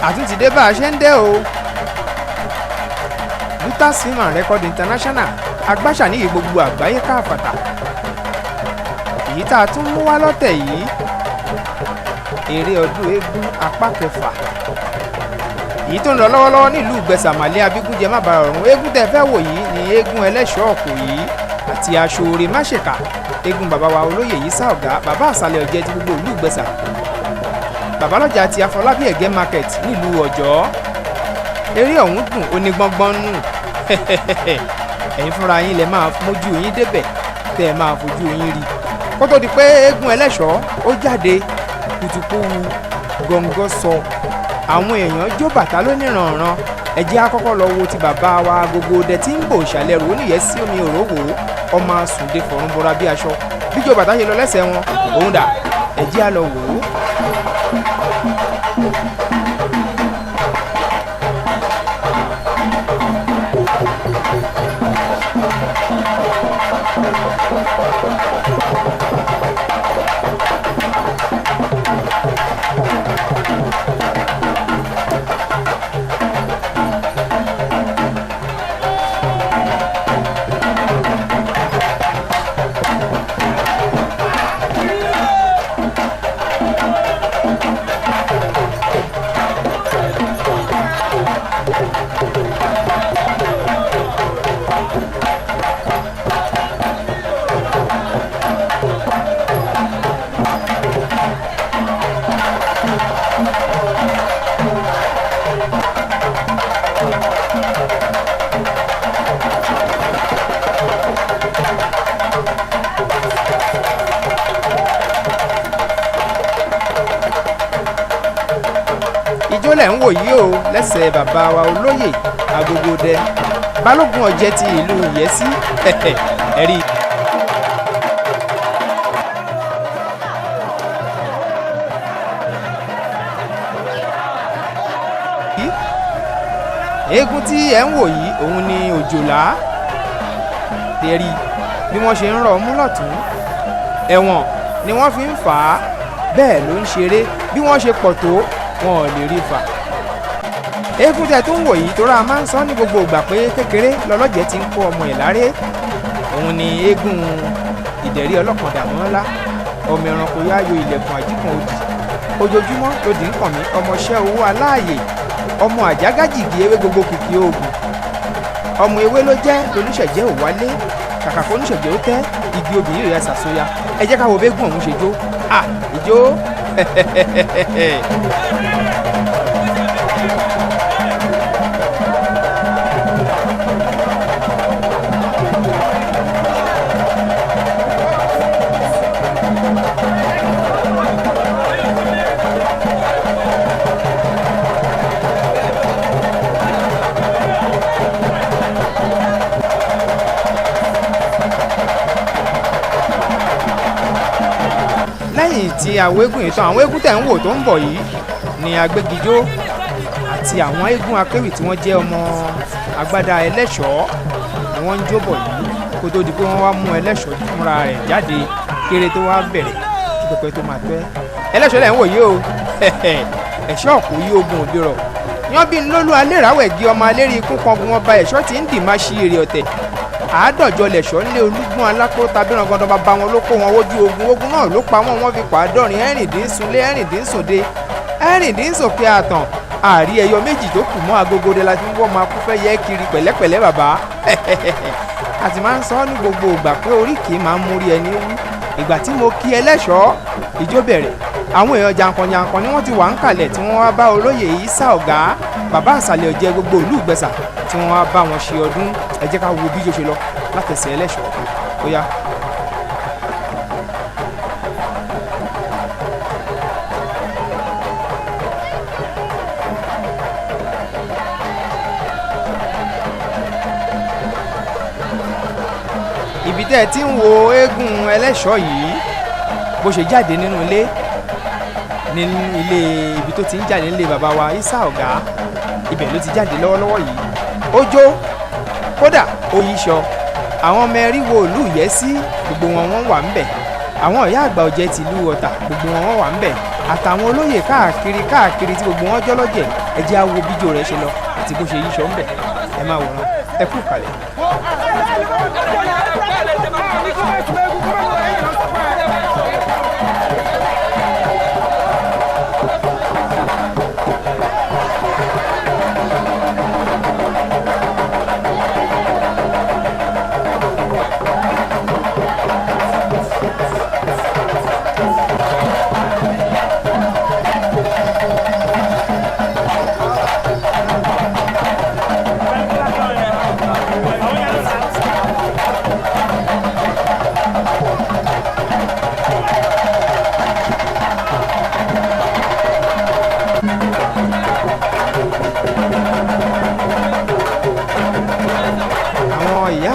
àtúntì dé bá a ṣe ń dé o. Lutas Film and Record International agbáṣà ní gbogbo àgbáyé káàfàtà. èyí tá a tún mú wá lọ́tẹ̀ yìí eré ọdún eégún apá kẹfà èyí tó ń lọ lọ́wọ́lọ́wọ́ nílùú Ìgbẹ̀sàmàlẹ́ Abígúnjẹ má bàa ọ̀run. eégún tẹ́ fẹ́ wò yìí ni eégún ẹlẹ́ṣọ́ ọ̀kọ̀ yìí àti aṣọore máṣèkà eégún bàbá wa olóyè Ìsá Ọ̀gá bàbá àsàlẹ̀ ọ̀jẹ̀ ti gbogbo ìlú Ìgbẹ̀sà babalọ́jà àti Afọlábí Ẹ̀gẹ́ market nílùú Ọ̀jọ́. eré ọ̀hún dùn onígbọ́ngbọ́n nù ẹ̀yin fúnra yín lẹ máa mójú yín débẹ̀ tẹ́ ẹ máa fojú yín rí kó tó di pé eégún ẹlẹ́ṣọ́ ó jáde kùtùkù gọ̀ǹgọ̀ sọ àwọn èèyàn jó bàtà lóníranran. ẹ jẹ́ á kọ́kọ́ lọ wo ti bàbá wa Agogode tí ń bò ìsàlẹ̀ rò níyẹsí omi òróró ọmọ Àsùndé fọ̀rùn bọ́ra bí aṣọ bíjó bàtà ṣe lọ lẹ́sẹ̀ wọn òun dà ẹ jẹ́ á lọ wò ó. ijó lẹ̀ ń wò yìí o lẹ́sẹ̀ bàbá wa olóyè Agogode balógun ọ̀jẹ̀ ti ìlú Ìyẹ́sí ẹ̀rí. eégún tí ẹ ń wò yìí òun ni Òjòlá tẹ̀rí bí wọ́n ṣe ń rọ̀ mú lọ́tún ẹ̀wọ̀n ni wọ́n fi ń fà á bẹ́ẹ̀ ló ń ṣeré bí wọ́n ṣe pọ̀ tó wọn ò lè rí fà. eégún tẹ tó ń wò yìí tó rà máa ń sọ ní gbogbo ìgbà pé kékeré lọ́lọ́jẹ̀ ti ń kó ọmọ ẹ̀ láré òun ni eégún ìdẹ̀rí ọlọ́kàndà mọ́lá ọmọ ẹranko yáyò ilẹ̀kùn àjíkàn òdì ojoojúmọ́ lòdì ń kàn mí ọmọọṣẹ́ owó aláàyè ọmọ àjágájìgì ewé gbogbo kìkì oògùn ọmọ ewé ló jẹ́ lóníṣẹ̀jẹ́ ò wálé kàkà kó oníṣẹ̀jẹ́ ó tẹ́ igi obìnrin rẹ̀ ṣàṣọya ẹ jẹ́ ká wo bẹ́gùn ọ̀hún ṣe jó ìjó lẹ́yìn tí àwọn eégún yìí tán àwọn eégún tẹ̀ ń wò tó ń bọ̀ yìí ni agbégijó àti àwọn eégún akéwì tí wọ́n jẹ́ ọmọ agbádá ẹlẹ́ṣọ́ ni wọ́n ń jó bọ̀ yìí kó tó di pé wọ́n wá mú ẹlẹ́ṣọ́ fúnra rẹ̀ jáde kéré tó wá bẹ̀rẹ̀ kí pẹpẹ tó máa tẹ́ ẹlẹ́ṣọ́ lẹ̀ ń wò yìí o ẹ̀ṣọ́ kò yí ogun òde rọ̀ yan bí lólú aléràwẹ̀gì ọmọ alérí ikú kan gun ọba ẹ̀ṣọ́ tí ń dì má ṣí èrè ọ̀tẹ̀ àádọ́jọ lẹ̀ṣọ́ ńlé olúgbọ́n alákó tàbí rangandàn bàbá wọn ló kó wọn wojú ogun náà ló pa wọ́n fi pàádọ́rin ẹ̀rìndínlẹ̀ ẹ̀rìndínlóde ẹ̀rìndínlókè àtàn àrí ẹyọ méjì tó kù mọ́ Agogode la fi ń wọ́ máa kú fẹ́ yẹ kiri pẹ̀lẹ́pẹ̀lẹ́ bàbá àti máa ń sọ ní gbogbo ìgbà pé oríkì máa ń mórí ẹni wú ìgbà tí mo kí ẹlẹ́ṣọ́ ìjó bẹ̀rẹ̀ àwọn èèyàn jàǹkànjàǹkàn ni wọ́n ti wà ń kalẹ̀ tí wọ́n wá bá olóyè Ìsá Ọ̀gá bàbá àsàlẹ̀ ọ̀jẹ̀ gbogbo ìlú Ìgbẹ̀sà tí wọ́n wá bá wọn ṣe ọdún ẹ jẹ́ ká wo bí ijó ṣe lọ látẹ̀sẹ̀ ẹlẹ́ṣọ́ ó yá. ibi tẹ́ ẹ ti ń wo eégún ẹlẹ́ṣọ́ yìí bó ṣe jáde nínú ilé ibi tó ti ń jáde nílé bàbá wa Ìsá Ọ̀gá ibẹ̀ ló ti jáde lọ́wọ́lọ́wọ́ yìí ó jó kódà ó yíṣọ àwọn ọmọ ẹ̀ríwó ìlú Ìyẹ́sí gbogbo wọn wà ń bẹ̀ àwọn ìyá àgbà ọ̀jẹ̀ tìlú Ọ̀tà gbogbo wọn wà ń bẹ̀ àtàwọn olóyè káàkiri tí gbogbo wọn jọ́lọ́jẹ̀ ẹ jẹ́ á wo bíjó rẹ̀ ṣe lọ àti bó ṣe yíṣọ́ ń bẹ̀ ẹ máa wòran ẹ kú kalẹ̀.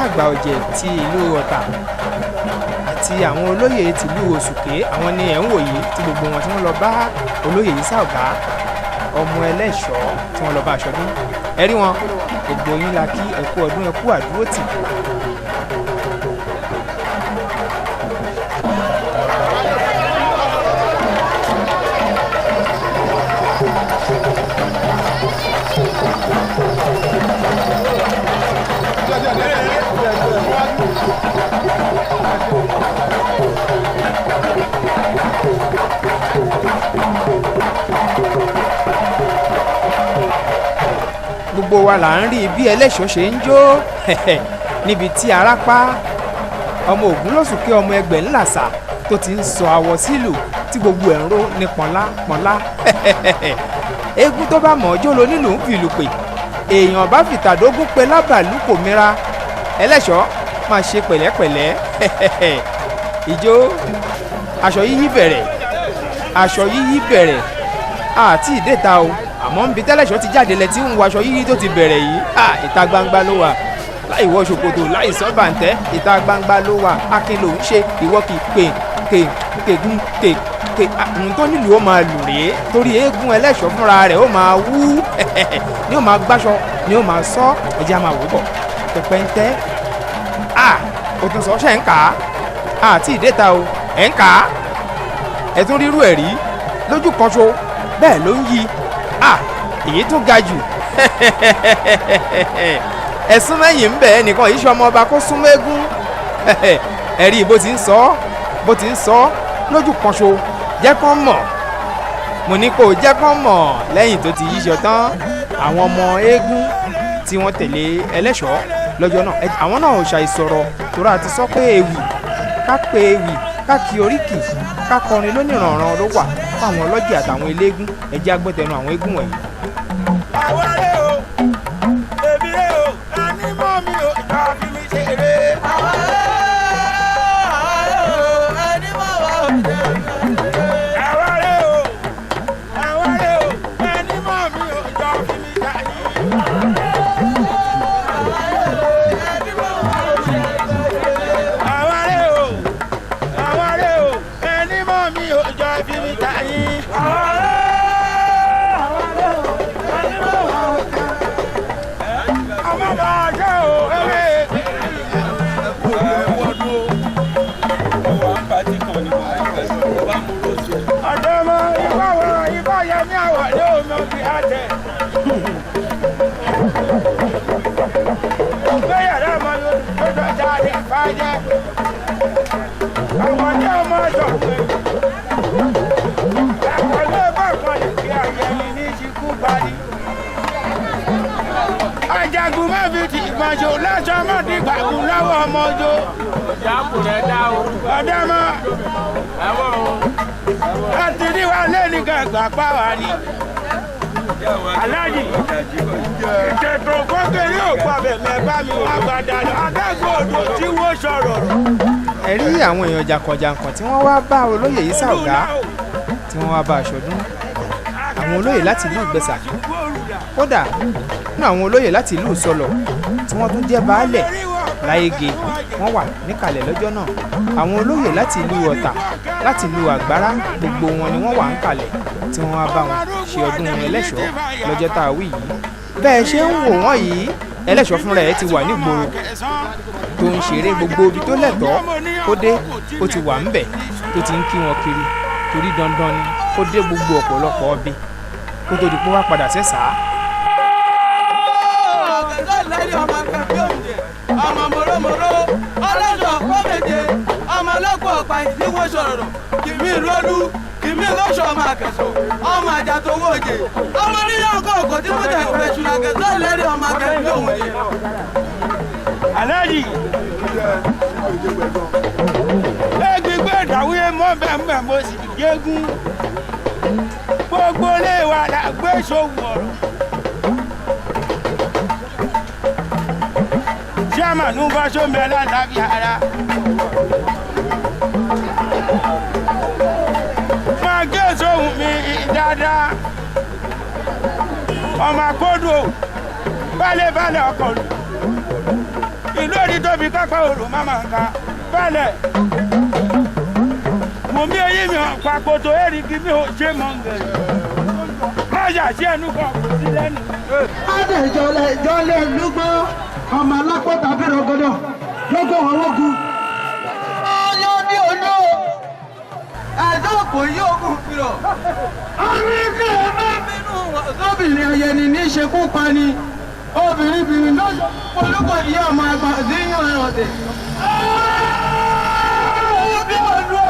àgbà ọ̀jẹ̀ ti ìlú Ọ̀tà àti àwọn olóyè tìlú Òṣùké àwọn ni ẹ̀ ń wò yìí tí gbogbo wọn tí wọ́n lọ bá olóyè Ìsá Ọ̀gá ọmọ Ẹlẹ́ṣọ̀ tí wọ́n lọ bá aṣọdún ẹ rí wọn gbogbo yín la kí ẹ kú ọdún ẹ kú àdúrótì. gbogbo wa là ń rí bí Ẹlẹ́ṣọ̀ ṣe ń jó níbi tí Arápá ọmọ Ògúnlóṣùké ọmọ Ẹgbẹ̀ńlàsà tó ti ń sọ àwọ̀ sílù tí gbogbo ẹ̀ ń ró ní pọ̀nlá eégún tó bá mọ̀ ọjọ́ lo nílùú ń fìlù pè èèyàn bá fìtàdógún pé lábàlú kò mira Ẹlẹ́ṣọ̀ máa ṣe pẹ̀lẹ́pẹ̀lẹ́ ìjó aṣọ yíyí bẹ̀rẹ̀ àti ìdẹ́ta o àmọ́ ń bi tẹ́lẹ̀ṣọ́ ti jáde lẹ tí ń wọ aṣọ yíyí tó ti bẹ̀rẹ̀ yìí ìta gbangba ló wà láì wọ ṣòkòtò láì sọ bàǹtẹ́ ìta gbangba ló wà akin ló ń ṣe ìwọ kì í pè ohun tó nílùú ó máa lù rèé torí eégún Ẹlẹ́ṣọ̀ fúnra rẹ̀ ó máa wú ni ó máa gbáṣọ ni ó máa sọ ẹ̀jẹ̀ á máa wò bọ̀ pẹpẹ ń tẹ́ òtún sọ ṣe ń kà á àti ìdẹ́ta o ẹ̀ ń kà á ẹ̀ tún rírú ẹ̀ rí lójú kan ṣo bẹ́ẹ̀ ló ń yí èyí tún ga jù ẹ̀sùn mẹ́yìn ń bẹ̀ ẹnìkan yìí ṣọmọ ọba kó sún mẹ́gún ẹ̀rí bó ti ń sọ lójú kan ṣo jẹ́ kán mọ̀ mo ní kó jẹ́ kán mọ̀ lẹ́yìn tó ti yíṣọ tán àwọn ọmọ eégún tí wọ́n tẹ̀lé Ẹlẹ́ṣọ̀ lọ́jọ́ náà àwọn náà ò ṣàìsọ̀rọ̀ torí àti sọ pé ewì ká pé ewì ká kí oríkì ká kọrin lónìrànràn ló wà fáwọn ọlọ́jẹ̀ àtàwọn eléégún ẹjẹ́ agbọ́tẹnu àwọn eégún wọ̀nyí. àwárẹ̀ o èmi rẹ̀ o ànímọ́ mi ò jọ fi mi ṣeré. àwárẹ̀ o ànímọ́ wa ò jẹ́ mi ṣeré. àwárẹ̀ o ànímọ́ mi ò jọ fi mi ṣayé. Ajagun má fi ti ìgbọ̀njò lọ́sọ̀ mọ́ ti gbàgùn lọ́wọ́ ọmọ ojo. Ìyáàkùnrin dá o. Ọ̀dọ́ mọ́. Ẹ̀wọ̀n o. Láti ní wa lẹ́nu gàgbà pa wá ni. Aláàjì, ìṣètò kókèrè ò gbàbẹ̀ mẹ́bà mi wá gbàdá lọ. Adágún odò tí wọ́n sọ̀rọ̀. Ẹ rí àwọn èèyàn jàǹkànjàǹkàn tí wọ́n wá bá olóyè Ìsá Ọ̀gá tí wọ́n wá bá aṣọdún. Àwọn olóyè láti ìlú Ìgbẹ̀sà kódà nínú àwọn olóyè láti ìlú Ìsọlọ̀ tí wọ́n tún jẹ́ baálẹ̀ Láyége wọ́n wà níkàlẹ̀ lọ́jọ́ náà àwọn olóyè láti ìlú Ọ̀tà láti ìlú Àgbárá gbogbo wọn ni wọ́n wà níkàlẹ̀ tí wọ́n wá bá wọn ṣe ọdún Ẹlẹ́ṣọ̀ lọ́jọ́ tá a wí yìí bẹ́ẹ̀ ṣe ń wò wọ́n yìí ẹlẹ́ṣọ́ fúnra ẹ̀ ti wà nígboro tó ń ṣeré gbogbo ibi tó lẹ́tọ̀ọ́ kó dé ó ti wà ńbẹ̀ tó ti ń kí wọn kiri torí dandan ni kó dé gbogbo ọ̀pọ̀lọpọ̀ ọbẹ̀ kó tó di pé wá padà sẹ́sàá. ọmọ mòrómòró ọlọ́dọ̀ kọ́mẹ̀dé ọmọ ọlọ́pọ̀ ọ̀pá ìdíwọ́ sọ̀rọ̀ kìmí lọ́dú kìmí lọ́sọ̀ ọmọ àkẹ́sọ̀ ọmọ àjàtọ̀ owó òjè ọmọ níyàn ọkọ̀ òkò tí mo tẹ̀ ìfẹ́ ṣùnà kẹsàn lẹ́rìí ọmọ akẹ́kẹ́ òun yẹn. aláàjì ẹgbẹgbẹ ìdáwé mọ́bẹ̀mọ́ mo sì gégún gbogbo ilé wa la gbé ṣòwò ọ̀rọ̀. chairman ń bá sómi aláǹdábí ara. máa gé sóhun mi dáadáa. ọmọ akódò balẹ̀ ọkọ̀ lù. ìlú òdì tóbi kápá òrò máma ń ka balẹ̀. mo mi eyín mi hàn pàkótó èrìgì mi ò ṣe mọ́ ngẹ̀. má yà sí ẹnu kan kò sí lẹ́nu. adéjọlẹ̀ lúgbọ́ ọmọ alápọ̀tà bẹ̀rẹ̀ ọgọ́dọ̀ lọ́gọ́ ọwọ́gun. ọyọ́ ní olú ẹ̀dọ́ kò yí ogun fìrọ̀. àríkè mẹ́bínú ọ̀sọ́bìnrin ayẹni ní ṣekú pani obìnrin bìnrin lọ́jọ́ olùkọ́ ìyá ọmọ ẹgbà díyàn ẹ̀rọ̀dẹ̀. bí olú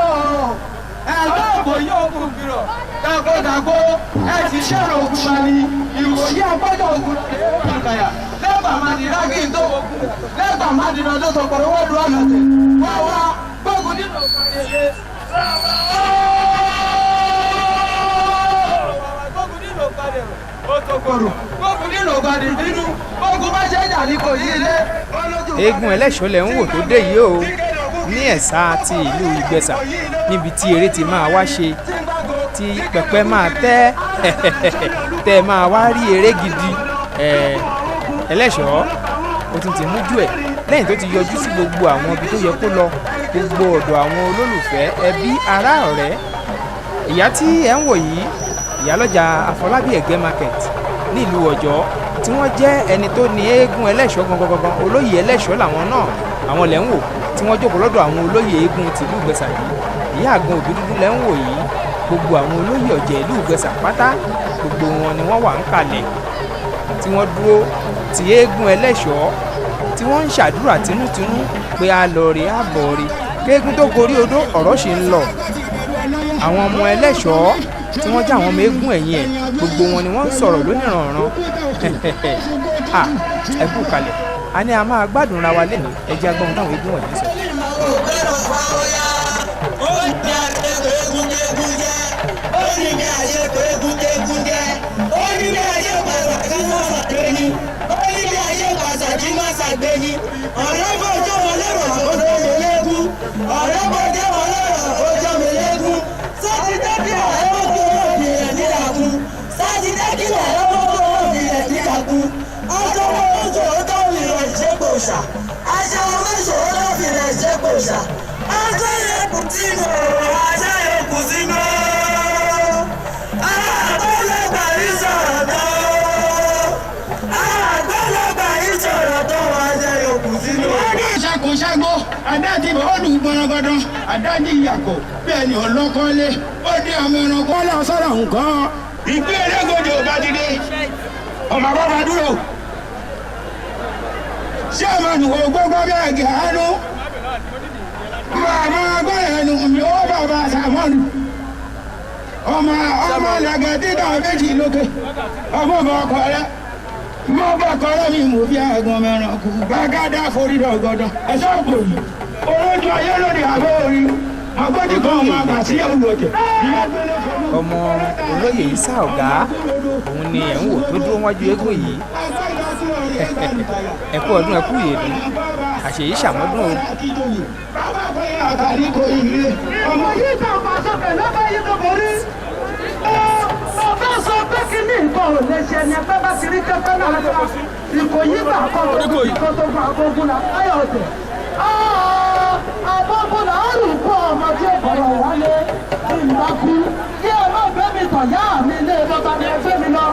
ẹ̀dọ́ kò yí ogun fìrọ̀. dàgbọ́dàgbọ́ ẹ̀ ti ṣẹ̀rọ̀ ogun pani ìwòye àgbọ́dọ̀ ogun lọ́dẹ̀ lẹ́gbàá máa di rágì tó lẹ́gbàá máa di lọ́dọ̀ tó pọ̀rọ̀ wọ́n dúró àlàtẹ̀ wá wá gbógun nínú ìpàdé. gbógun nínú ìpàdé nínú gbógun má ṣe jà ní kò yí ilé. eégún ẹlẹ́ṣọ́ lẹ̀ ń wò tó dé yìí o ní ẹ̀sà ti ìlú Ìgbẹ̀sà níbi tí eré ti máa wá ṣe tí pẹpẹ máa tẹ́ máa wá rí eré gidi ẹlẹ́ṣọ́ ó tún ti mújú ẹ̀ lẹ́yìn tó ti yọjú sí gbogbo àwọn ibi tó yẹ kó lọ gbogbo ọ̀dọ̀ àwọn olólùfẹ́ ẹbí ará ọ̀rẹ́ ìyá tí ẹ̀ ń wò yìí ìyálọ́jà Afọlábí Ẹ̀gẹ́ market nílùú Ọ̀jọ́ tí wọ́n jẹ́ ẹni tó ní eégún ẹlẹ́ṣọ́ gangan olóyè ẹlẹ́ṣọ́ làwọn náà àwọn lẹ́ ń wò tí wọ́n jókòó lọ́dọ̀ àwọn olóyè eégún tìlú Ìgbẹ̀sà yìí ìyá àgbọn òbí dúdú lẹ́ ń wò yìí gbogbo àwọn olóyè ọ̀jẹ̀ ìlú Ìgbẹ̀sà pátá gbogbo wọn ni wọ́n wà ń kalẹ̀ tí wọ́n dúró ti eégún ẹlẹ́ṣọ́ tí wọ́n ń ṣàdúrà tinútinú pé a lọ rí àbọ̀ rí kéégún tó gorí odó ọ̀rọ̀ ṣì ń lọ àwọn ọmọ ẹlẹ́ṣọ́ tí wọ́n jẹ́ àwọn ọmọ eégún ẹ̀yìn ẹ̀ gbogbo wọn ni wọ́n ń sọ̀rọ̀ lónìrànràn ẹ kú kalẹ̀ a ní a máa gbádùn ra wa lẹ́nu ẹ jẹ́ agbọ́n táwọn eégún wọ̀nyí sọ. ọ̀rẹ́ bọ̀jọ́ wọn lẹ́rọ̀ ọjọ́ mi lẹ́gùn ọ̀rẹ́ bọ̀jọ́ wọn lẹ́rọ̀ ọjọ́ mi lẹ́gùn sátidé kí ọ̀rẹ́ bọ̀jọ́ wọn fi rẹ̀ nílàkùn sátidé kí ọ̀rẹ́ bọ̀jọ́ wọn fi rẹ̀ nílàkùn ọjọ́ wọn lóṣù ọjọ́ mi rẹ̀ ṣẹ́gbòṣà aṣọ wọn lóṣù ọjọ́ mi rẹ̀ ṣẹ́gbòṣà aṣọ yẹn kù sínú aṣọ yẹn kù sínú àgbẹ̀lẹ̀gbà yìí sọ̀rọ̀ tó àgbẹ̀lẹ̀gbà yìí sọ̀rọ̀ tó aṣọ yẹn kù sínú. ṣàkóṣàgbó adájí bọ́ọ̀lù gbọ́nrọ́gbọ́dọ́ adájí ìyàkọ̀ bẹ́ẹ̀ ni ọlọ́kọ́lé ó dé ọmọ ẹranko lọ sọ̀rọ̀ nǹkan. ìgbé ẹlẹ́gọ̀dọ̀ bá ti dé ọmọ bàbá dúró. ṣé ọmọ nùwò gbogbo bẹ́ẹ̀ gẹ̀ẹ́nu màmá agbára ẹnu mi ó bàbá sàmọ́nù ọmọ lẹ́gẹ̀ẹ́ dídá méjì lókè ọmọ ọkọ̀ rẹ mo bá kọ́rọ́ mi mú bí àgbọn mẹ́ràn kù gbàgádà forí dọ̀gọ́dọ̀ ẹ̀ṣọ́ òpòlù olójú ayé lóde àbẹ́ orí agbọ́dì kan ọmọ àgbà sí ẹ̀wùwọ̀jẹ̀. ọmọ olóyè Ìsá Ọ̀gá òun ni ẹ̀ ń wò tó dúró wájú eégún yìí ẹ kú ọdún ẹ kú ìyèdún àṣeyí ṣàmọ́dún o. ọmọ yìí tó bá sókè lọ́bàá yìí tó borí. ọba sọ pé kí ní nǹkan ò lè ṣe ni ẹgbẹ́ bá ti rí kẹ́kẹ́ náà lọ́wọ́ ìkòyí gbà kọ́ tó gba agbógun náà ayọ̀ ọ̀tẹ̀. agbógun náà ó lù kó ọmọ tí ó bọ̀rọ̀ wálé ìgbàkú kí ọmọ ìgbẹ́ mi tọ̀ yá mi ilé bàbá mi ẹgbẹ́ mi lọ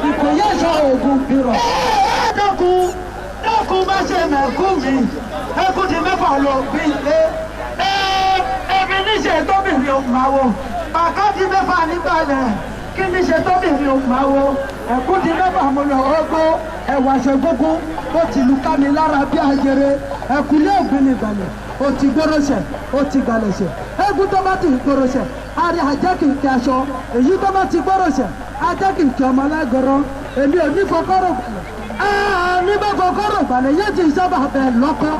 ìkòyí ẹ̀ṣọ́ òògùn bìrọ̀. ẹ̀ẹ́dẹ́kun bẹ́ẹ̀kú bá ṣe mẹ́kú mi ẹkú ti mẹ́fà ló bí ilé ẹbí níṣẹ́ tóbìnrin ò máa wo bàkà ti mẹ́fà nígbàlẹ̀ kí níṣẹ́ tóbìnrin ò máa wo ẹkú ti mẹ́fà mo lọ ọgbó ẹ̀wà ṣe gbogbo ó ti lu ká mi lára bí ajere ẹkú lé ògbìn nígbàlẹ̀ ó ti gbóròṣẹ̀ ó ti gbàlẹ̀ṣẹ̀ eégún tó bá ti gbóròṣẹ̀ àrí ajá kì í kí aṣọ èyí tó bá ti gbóròṣẹ̀ ajá kì í kí ọmọ alágọrọ èmi ò ní fọkọrọ gbàlẹ̀ ní bá fọkọrọ gbàlẹ̀ yé ti sábà bẹ̀ lọ́kọ́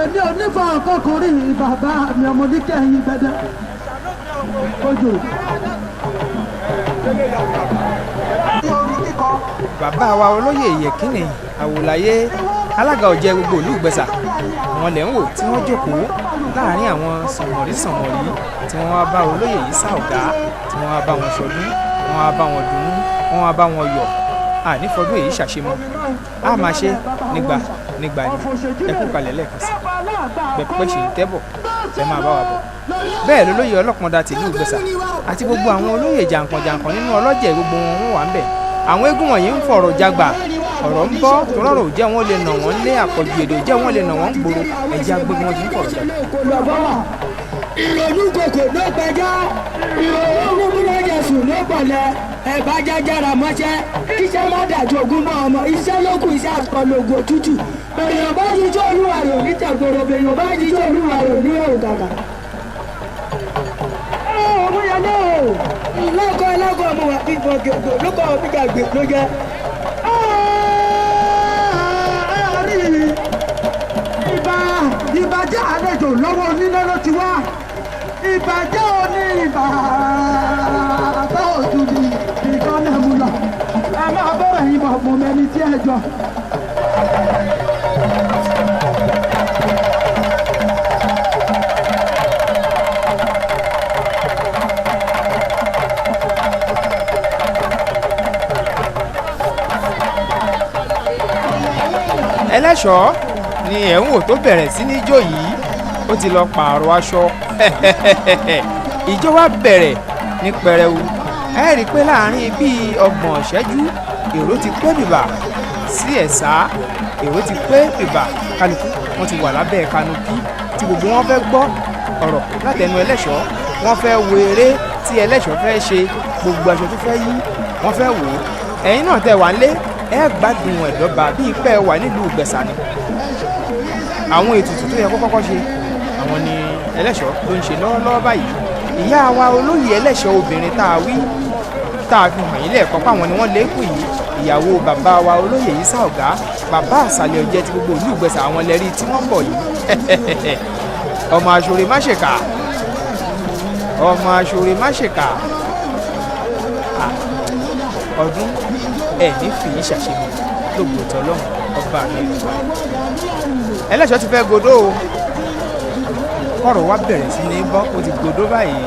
èmi ò ní fọ ọkọkùnrin bàbá mi ọmọ ní kẹ́yìn gbẹdẹ ojú. bàbá wa olóyè Yẹ̀kínì Àwòláyé alága ọ̀jẹ̀ gbogbo ìlú Ìgbẹ̀sà àwọn lẹ̀ ń wò tí wọ́n jókòó láàrin àwọn sànmọ̀rí tí wọ́n wá bá olóyè yìí sá ọ̀gá tí wọ́n wá bá wọn ṣọdún wọ́n wá bá wọn dunnú wọ́n wá bá wọn yọ̀ ànífọdún èyí ṣàṣemọ́ a máa ṣe nígbà ni ẹ kú kalẹ̀ lẹ́ẹ̀kan sí pẹ̀pẹ́ ṣì ń tẹ́bọ̀ ẹ máa bá wa bọ̀ bẹ́ẹ̀ lólóyè Ọlọ́pọ̀ndà tìlú Ìgbẹ̀sà àti gbogbo àwọn olóyè jàǹkànjàǹkàn nínú ọlọ́jẹ̀ gbogbo wọn wà ń bẹ̀ àwọn eégún wọ̀nyí ń fọ̀rọ̀ jagbà ọ̀rọ̀ ń bọ́ tọ́lọ́rọ̀ ò jẹ́ wọ́n lè nà wọ́n lé àpọ̀jù èdè ò jẹ́ wọ́n lè nà wọ́n gbòòrò ẹ̀jẹ̀ agbègbè wọn ti ń fọ̀rọ̀ jagbà. ìrònú kòkò ló gbẹjọ́ ìrònú múlẹ́jẹ̀ sùn ló pọ̀lẹ́ ẹ̀bá jájára mọ́ṣẹ́ kíṣẹ́ má dàjú ogún mọ́ ọmọ iṣẹ́ ló kù iṣẹ́ àkọlògùn òtútù èèyàn bá jíjọ́ olúwa rò ní tẹ̀gbọ̀rọ̀ èèyàn bá jíjọ́ olúwa rò ní ògàgà. ọmọyẹlẹ lọkọ ẹlẹkọ ọmọ wa bí gbọgbẹgbẹ lọkọ ọmọ bíjà gbè ló jẹ. ìbàjẹ́ àlejò lọ́wọ́ onílé ló ti wá ìbàjẹ́ òní ìbà àtọ́ òtún ní nǹkan náà mú lọ ẹ máa bẹ̀rẹ̀ yín bọ̀ mọ̀ mẹ́ni tí ẹ jọ. ẹlẹ́ṣọ̀ọ́ ni ẹ̀ ń wò tó bẹ̀rẹ̀ sí ní jó yìí ó ti lọ pààrọ̀ aṣọ ìjó wa bẹ̀rẹ̀ ní pẹrẹwu ẹ rí i pé láàrin bíi 30 ìṣẹ́jú èrò ti pé bìbà sí ẹ̀sà èrò ti pé bìbà kálukú wọn ti wà lábẹ́ kanopí tí gbogbo wọn fẹ́ gbọ́ ọ̀rọ̀ látẹnu ẹlẹ́ṣọ̀ọ́ wọn fẹ́ wo eré tí ẹlẹ́ṣọ̀ọ́ fẹ́ ṣe gbogbo aṣọ tó fẹ́ yí wọn fẹ́ wò ó ẹ̀yin náà tẹ́ wà ń lé ẹ gbádùn ẹ̀dọ́ba bíi pẹ́ wà nílùú Ìgbẹ̀sà ni àwọn ètùtù tó yẹ kó kọ́kọ́ ṣe àwọn ni ẹlẹ́ṣọ̀ọ́ tó ń ṣe lọ́wọ́lọ́wọ́ báyìí ìyá wa olóyè ẹlẹ́ṣọ̀ọ́ obìnrin tá a wí tá a fi hàn yín lẹ́ẹ̀kan páwọn ni wọ́n lékùn yìí ìyàwó bàbá wa olóyè Ìsá Ọ̀gá bàbá àṣàlẹ̀ ọ̀jẹ̀ ti gbogbo ìlú Ìgbẹ̀sà àwọn lẹ́rí tí wọ́n bọ̀ yìí ọmọ aṣọre má ṣèkà ọmọ aṣọre má ṣèkà ọdún ẹ̀ ní fìyí ṣàṣemọ lóògbòtọ́ lọ́hùn ọba mi ẹlẹ́ṣọ̀ọ́ ti fẹ́ godó o kọ́rọ̀ wá bẹ̀rẹ̀ sí ní bọ́ ó ti godó báyìí.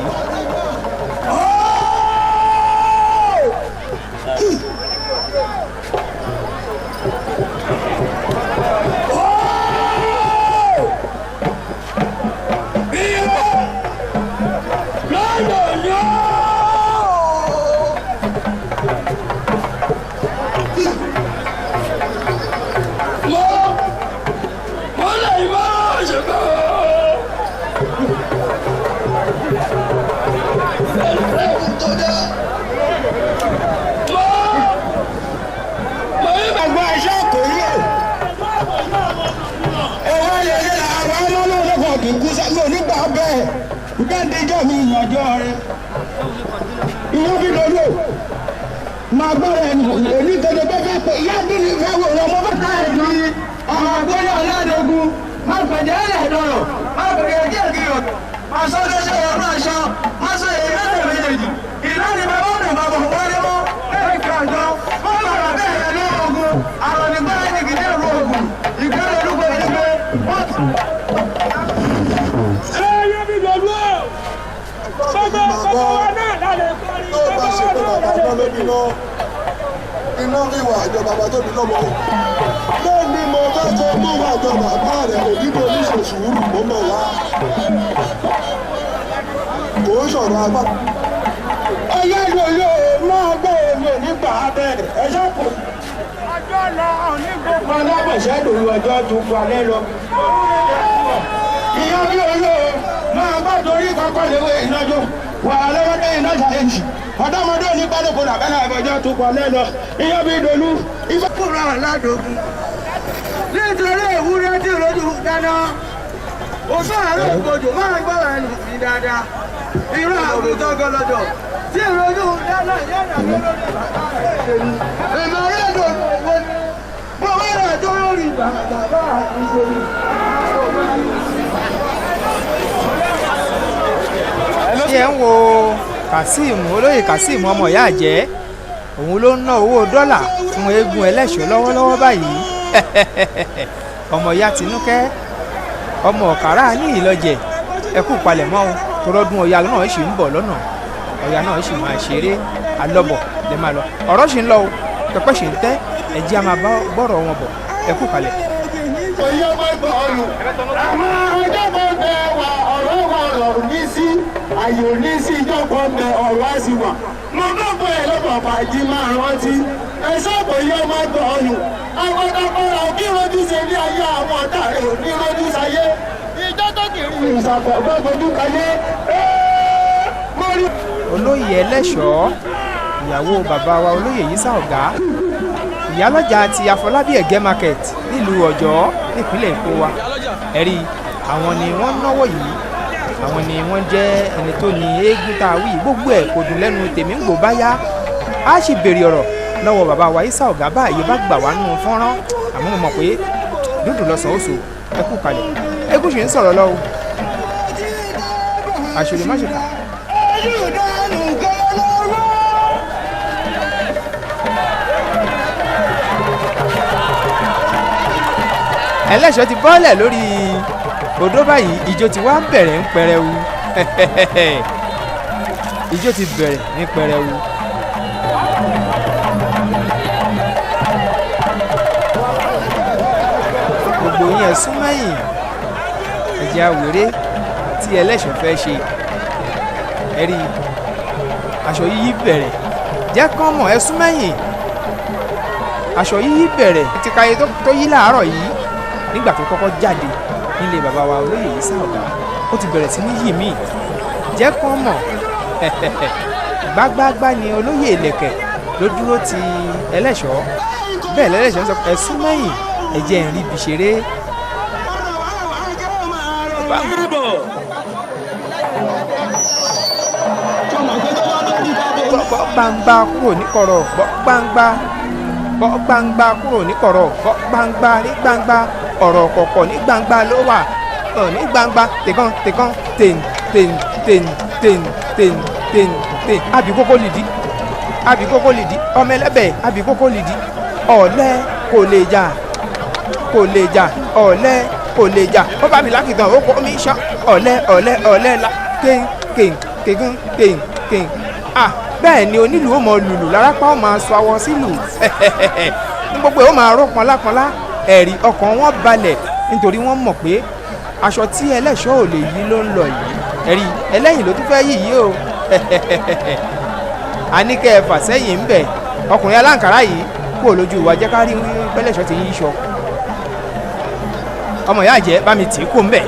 Ìgbàdéjọ́ mi ìyànjọ́ rẹ̀. Ìwọ fi lòlò. Màá gbọ́dọ̀ ẹnu oníkèdè bẹ́ẹ̀ fẹ́ pé ìyá bí mi fẹ́ wò lọ́mọ bá ká ẹ̀ ní ọmọ àgbọ̀yọ̀ aládógún. Má pẹ̀jẹ́ ẹ̀ lọ́rọ̀. Má pẹ̀jẹ́ díẹ̀ kìlọ̀. Má sọ lẹ́sẹ̀ ọ̀rọ̀ aṣọ. Má sọ èyí lẹ́sẹ̀ méjèèjì. Ìlú ni bàbá ọ̀nà bàbá wọlé mọ́. Ẹ̀ kàjọ. Má bàbá bẹ́ẹ̀ lọ́ọ̀gùn. Àrùn nígbà ẹni kìí ẹ̀rọ ògùn. Ìgbẹ́rẹ́ olúkọ ẹni pé wọ́n ti. Iná ìwà àjọ bàbá tóbi lọ́mọ. Bẹ́ẹ̀ ni mo fẹ́ kó mú wà àjọ bàbá rẹ̀ òdìbò oníṣe sùúrù tó mọ̀ wá. Kò ń sọ̀rọ̀ agbá. Ọyá ìlú yóò máa gbọ́ èmi nígbà abẹ́ ẹ̀ṣọ́ kò. wọn lábẹ̀ṣẹ́ lòun ọjọ́ tó kọ alẹ́ lọ. ìyá bí olóò máa bá torí kọ́kọ́ léwé ìnájọ́ wà lọ́wọ́dé ìnájà èjì ọ̀dọ́mọdé ní gbádùkú làbẹ́lá ìbọjọ́ tó kọ alẹ́ lọ. ìyá bí dolú ifá kúrò aládògún nítorí ìwúrẹ́ tí lójú dáná òṣù àárọ̀ ògbójò máa gbọ́ ẹnu mi dáadáa irú àgùntàn gọlọdọ tí lójú dáná yánà lọ́dọ̀ bàbá rẹ̀ èmi ọ̀rẹ́ ìdòdò owó ni mo wá rẹ̀ tó lórí bàbá ìṣòro. ṣé ẹ ń wo Kazeem olóyè Kazeem ọmọ ìyá àjẹ́ òun ló ń ná owó dọ́là fún eégún ẹlẹ́ṣọ́ lọ́wọ́lọ́wọ́ báyìí ọmọ ìyá Tinúkẹ́ ọmọ ọ̀kàrà ní ìlọ́jẹ̀ ẹ kú palẹ̀mọ́ o torọ́dún ọ̀yà náà ṣì ń bọ̀ lọ́nà ọ̀yà náà ṣì máa ṣeré alọ́bọ̀ lè máa lọ ọ̀rọ̀ ṣì ń lọ o pẹpẹ ṣì ń tẹ́ ẹ̀jẹ̀ a máa bá gbọ́rọ̀ wọn bọ̀ ẹ kú palẹ̀. oyè ọmọ ìgbà ọ̀run àwọn ọjọ́ kan bẹ wà ọ̀rọ̀ wọn ọ̀rọ̀ ní sí àyè ní sí ìjọ kan bẹ ọ̀rọ̀ á sì wà mo bá bọ̀ ẹ̀ lọ́pọ̀ pàdé máa rántí ẹ̀ṣọ́ oyè ọmọ ìgbà ọ̀run àwọn ọ̀dọ́kọ̀ọ́ra òkè rojú ṣe ní ayé àwọn ọ̀tá rẹ̀ òní rojú sáyé ìjọ tó kiri ìṣàkọ̀ gbọ́dọ̀ kayé olóyè ẹlẹ́ṣọ́ ìyàwó bàbá wa olóyè Yísà Ọ̀gá ìyálọ́jà ti Afọlábí Ẹ̀gẹ́ market nílùú Ọ̀jọ́ nípínlẹ̀ Èkó wa ẹ̀rí àwọn ni wọ́n náwó yìí àwọn ni wọ́n jẹ́ ẹni tó ní eégún tá a wí gbogbo ẹ̀ kò dùn lẹ́nu tèmi ń gbò bá yá a sì béèrè ọ̀rọ̀ lọ́wọ́ bàbá wa Yísà Ọ̀gá báyìí bá gbà wá nù fọ́nrán àmọ́ mo mọ̀ pé dúdú lọ́sàn-án oṣù ẹ kú kalẹ̀ eégún sì ń sọ̀rọ̀ lọ́wọ́ àṣírí má ṣe kà. ẹlẹ́ṣọ́ ti bọ́lẹ̀ lórí odó báyìí ijó ti wá bẹ̀rẹ̀ ń pẹrẹwu ijó ti bẹ̀rẹ̀ ní pẹrẹwu. gbogbo yẹn sún mẹ́yìn ẹ̀jẹ̀ àwéré tí ẹlẹ́ṣọ́ fẹ́ ṣe ẹ̀rí aṣọ yíyí bẹ̀rẹ̀ jẹ́ kán mọ̀ ẹ sún mẹ́yìn aṣọ yíyí bẹ̀rẹ̀ ti káyé tó yí láàárọ̀ yìí nígbà tó kọ́kọ́ jáde nílé bàbá wa olóyè Yísà Ọ̀gá ó ti bẹ̀rẹ̀ sí ní yí mi jẹ́ kán mọ̀ gbágbágbá ni olóyè Ìlẹ̀kẹ̀ ló dúró ti ẹlẹ́ṣọ́ bẹ́ẹ̀ lẹ́lẹ́ṣọ́ sọ ẹ sún mẹ́yìn ẹ jẹ́ n rí ibi ṣeré. bọ́ gbangba kúrò ní kọ̀rọ̀ bọ́ gbangba kúrò ní kọ̀rọ̀ bọ́ gbangba ní gbangba ọ̀rọ̀ kọ̀kọ̀ ní gbangba ló wà ní gbangba tẹ̀kán tẹ̀n abikoko lìdí ọmọ ẹlẹ́bẹ̀ abikoko lìdí ọ̀lẹ kò lè jà ọ̀lẹ kò lè jà ó bá mi lákìtàn ó kọ́ mi ṣán ọ̀lẹ la kéń bẹ́ẹ̀ ni onílù ó mọ lùlù lárápá ó máa sọ àwọn sílù ní gbogbo ẹ̀ ó máa rọ́ pọnlápọnlá ẹ̀rí ọkàn wọn balẹ̀ nítorí wọ́n mọ̀ pé aṣọ tí ẹlẹ́ṣọ́ ò lè yí ló ń lọ yìí ẹ̀rí ẹlẹ́yìn ló tún fẹ́ yìí o a ní kẹ́ ẹ fà sẹ́yìn ń bẹ̀ ọkùnrin aláǹkárá yìí kú olójú wa jẹ́ ká rí pẹ́lẹ́ṣọ́ ti yí iṣọ ọmọ ìyá àjẹ́ bá mi tì í kú ń bẹ̀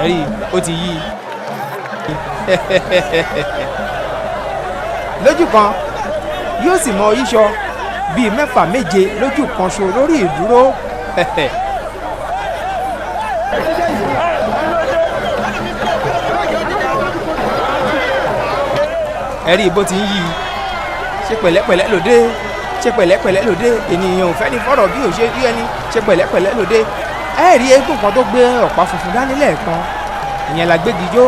ẹ̀rí ó ti yí lójú kan yóò sì mọ iṣọ bíi mẹ́fà méje lójú kan ṣo lórí ìdúró ẹ̀rí bó ti ń yí ṣe pẹ̀lẹ́pẹ̀lẹ́ lòdè ṣe pẹ̀lẹ́pẹ̀lẹ́ lòdè ènìyàn ò fẹ́ ní fọ́rọ̀ bí ò ṣe rí ẹni ṣe pẹ̀lẹ́pẹ̀lẹ́ lòdè ẹ̀rí eégún kan tó gbé ọ̀pá funfun dání lẹ́ẹ̀kan ìyẹn la gbégi jó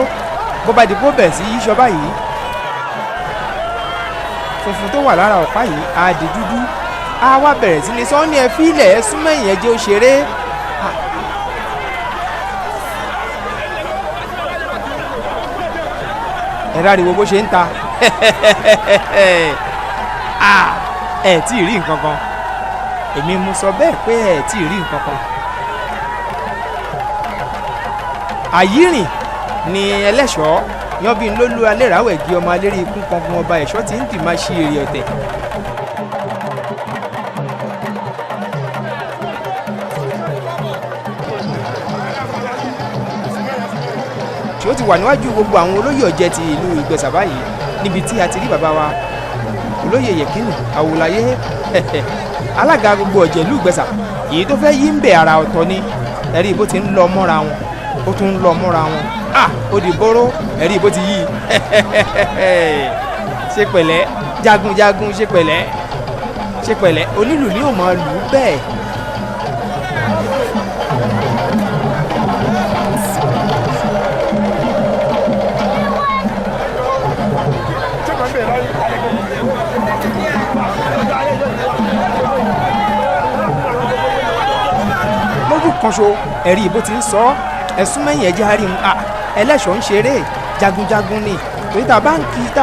bó bá di bó bẹ̀ sí yíṣọ báyìí funfun tó wà lára ọ̀pá yìí á di dúdú á wá bẹ̀rẹ̀ sí ní sọ ní ẹ fílẹ̀ ẹ súnmọ́ ẹ̀yìn ẹjẹ́ ó ṣeré. ẹ ráriwo bó ṣe ń ta ẹ tí ì rí nǹkan kan èmi mo sọ bẹ́ẹ̀ pé ẹ tí ì rí nǹkan kan. àyírìn ni ẹlẹ́ṣọ́ yan bí n ló lu alẹ́ràwẹ̀ gí ọmọ alérí ikú kankan ọba ẹ̀ṣọ́ tí ń dì máa ṣe èrè ọ̀tẹ̀ ẹlẹ́ṣọ̀ ti wà níwájú gbogbo àwọn olóyè ọ̀jẹ̀ ti ìlú Ìgbẹ̀sà báyìí níbi tí a ti rí bàbá wa olóyè Yẹ̀kínì Àwòláyé alága gbogbo ọ̀jẹ̀ ìlú Ìgbẹ̀sà èyí tó fẹ́ yí ń bẹ̀ ara ọ̀tọ̀ ni ẹ̀rí bó ti ń lọ mọ́ra wọn ó tún ń lọ mọ́ra wọn ó di bóró ẹ̀rí bó ti yí ṣe pẹ̀lẹ́ jagunjagun ṣe pẹ̀lẹ́ onílù ni ó máa lù ú bẹ́ẹ̀. lójú kan ṣo ẹ̀rí bó ti ń sọ ẹ̀sùn mẹ́yìn ẹ̀jẹ̀ àárín ẹlẹ́ṣọ̀ ń ṣeré jagunjagun ni torí tá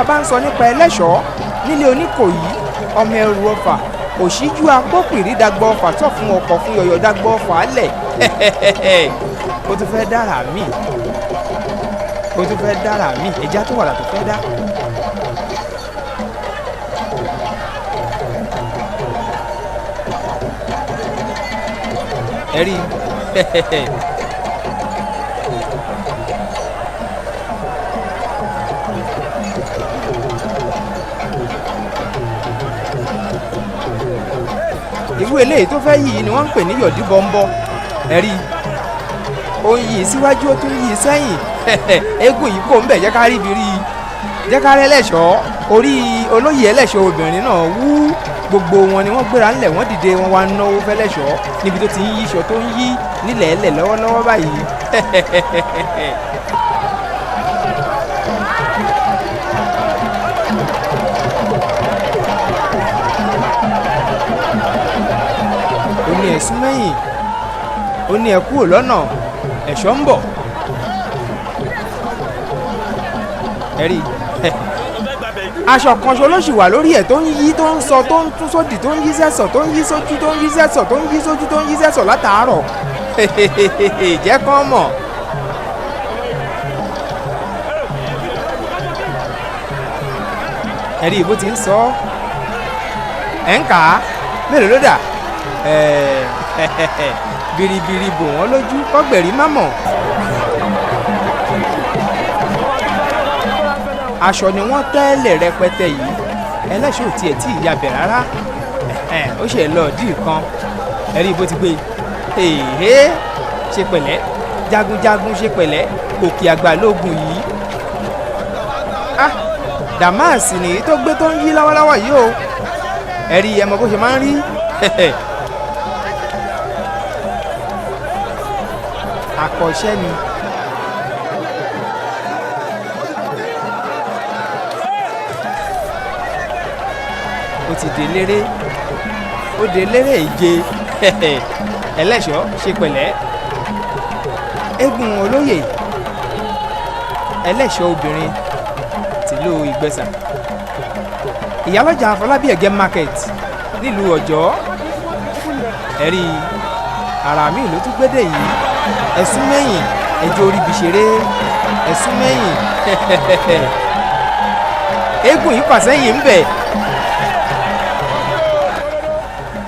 a bá ń sọ nípa ẹlẹ́ṣọ̀ nílé Oníkòyí ọmọ ẹrù ọfà òṣíjú agbópìrí dagbọ ọfà tó fún ọkọ̀ fún yọ̀yọ̀ dagbọ ọfà lẹ̀ ó tún fẹ́ dára mí ẹja tó wà látò fẹ́ dá. ẹ̀rí irú eléyìí tó fẹ́ yìí ni wọ́n ń pè ní yọ̀dí bọ́ńbọ́ ẹ̀rí ó ń yí síwájú ó tún yí sẹ́yìn eégún yìí kò ń bẹ̀ jẹ́ ká rí ibi rí jẹ́ ká rí ẹlẹ́ṣọ̀ orí olóyè ẹlẹ́ṣọ̀ obìnrin náà wú gbogbo wọn ni wọ́n gbéra ńlẹ̀ wọ́n dìde wọn wá náwó fẹ́lẹ́ṣọ̀ níbi tó ti ń yíṣọ tó ń yí nílẹ̀ ẹlẹ̀ lọ́wọ́lọ́wọ́ báyìí. ó ní ẹ̀sùn mẹ́yìn ó ní ẹ kúrò lọ́nà ẹ̀ṣọ́ ń bọ̀ ẹ̀rí aṣọ kan ṣo ló sì wà lórí ẹ̀ tó ń yí tó ń sọ tó ń tún sódì tó ń yí sẹ́sọ̀ tó ń yí sójú tó ń yí sẹ́sọ̀ tó ń yí sójú tó ń yí sẹ́sọ̀ látàárọ̀ jẹ́ kán mọ̀. ẹ̀rí ìbò ti ń sọ ẹ̀ ń kà á mélòó ló dà biribiri bò wọ́n lójú kọ́gbẹ̀rí má mọ̀. aṣọ ni wọ́n tẹ́lẹ̀ rẹpẹtẹ yìí ẹlẹ́ṣọ̀ tiẹ̀ tí ìyá bẹ̀ rárá ó ṣe lọ dì kan ẹ̀rí bó ti gbé ṣe pẹ̀lẹ́ jagunjagun ṣe pẹ̀lẹ́ òkè àgbà lóògùn yìí dàmáàsì nìyí tó gbé tó ń yí lọ́wọ́lọ́wọ́ yìí o ẹ̀rí ẹmọ bó ṣe máa ń rí àkọ́ṣẹ́ ni. ó ti dé léré ó dé léré ìje ẹlẹ́ṣọ̀ ṣe pẹ̀lẹ́ eégún olóyè ẹlẹ́ṣọ̀ obìnrin tìlú Ìgbẹ̀sà ìyálọ́jà Afọlábí Ẹ̀gẹ́ market nílùú Ọ̀jọ́ ẹ̀rí ara mi ló tún gbédè yìí ẹ̀sùn mẹ́yìn ẹjọ́ orí bìṣeré ẹ̀sùn mẹ́yìn eégún yìí pàṣẹ́yìn ń bẹ̀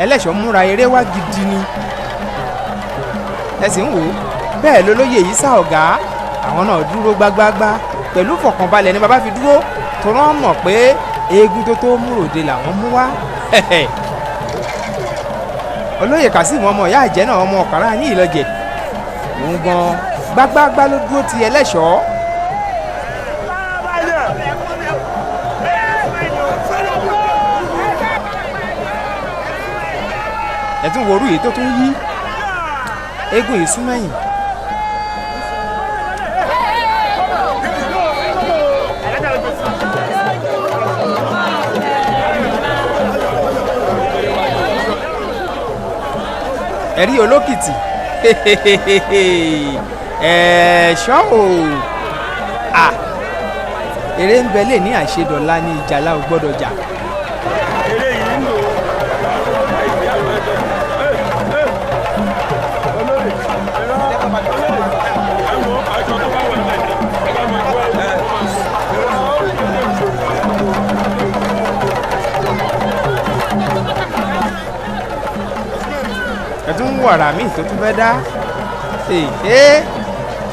ẹlẹ́ṣọ̀ múra eré wá gidi ni ẹ sì ń wò ó bẹ́ẹ̀ lólóyè yìí sá ọ̀gá àwọn náà dúró gbágbágbá pẹ̀lú fọkànbalẹ̀ ni bàbá fi dúró tó rán mọ̀ pé eégún tó tó múròde làwọn mú wá olóyè Kásímù ọmọ ìyá àjẹ́ náà ọmọ ọ̀kàrà ní Ìlọjẹ̀ òun gan gbágbágbá ló dúró ti ẹlẹ́ṣọ̀ ẹ̀tún worú yìí tó tún yí eégún yìí súnmẹ́yìn. ẹ̀rí olókìtì ẹ̀ṣọ́ o eré ń bẹ lè ní àṣedọ̀la ní ìjàlá ò gbọ́dọ̀ jà. ẹ̀tún wàrà míì tó tún fẹ́ dá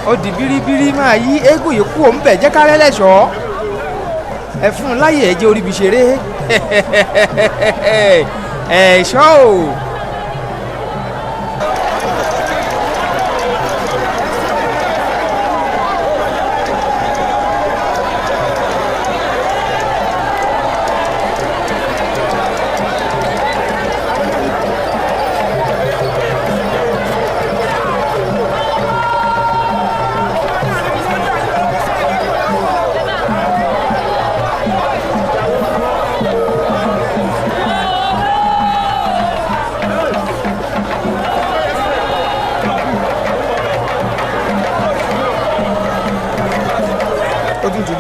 ó di bíríbírí máa yí eégún yìí kú òun bẹ̀ jẹ́ kárẹ́ lẹ́ṣọ́ ẹ fún un láyè ẹ̀jẹ̀ oríbi ṣeré ẹ̀ṣọ́ o.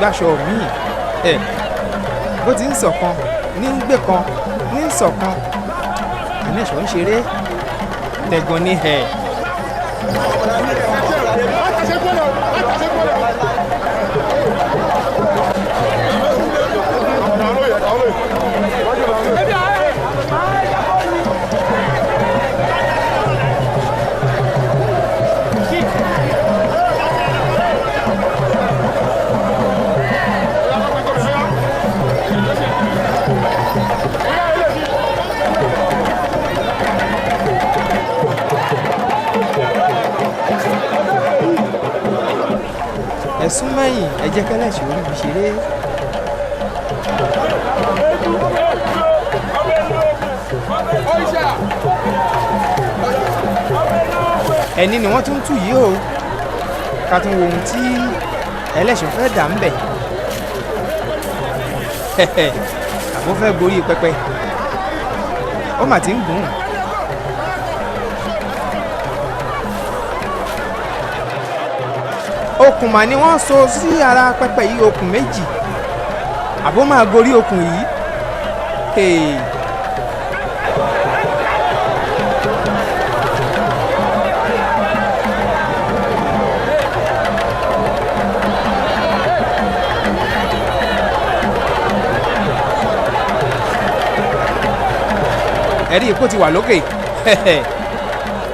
láṣọ míì bó ti ń sọ̀kan ní ń gbé kan ní ń sọ̀kan àmẹ́sọ̀ ń ṣeré tẹ̀gbọ́n ní ẹ̀. ẹ̀sùn mẹ́yìn ẹ̀jẹ̀ kẹlẹ́sì oríbi ṣeré. ẹni ni wọ́n tún tù yìí o ká tún wo ohun tí ẹlẹ́sìn fẹ́ dà ń bẹ̀ àbó fẹ́ gorí pẹpẹ ó mà ti ń gùn. okùn mà ni wọ́n so sí ara pẹpẹ yìí okùn méjì àbó máa gorí okùn yìí. ẹ̀rí ipò ti wà lókè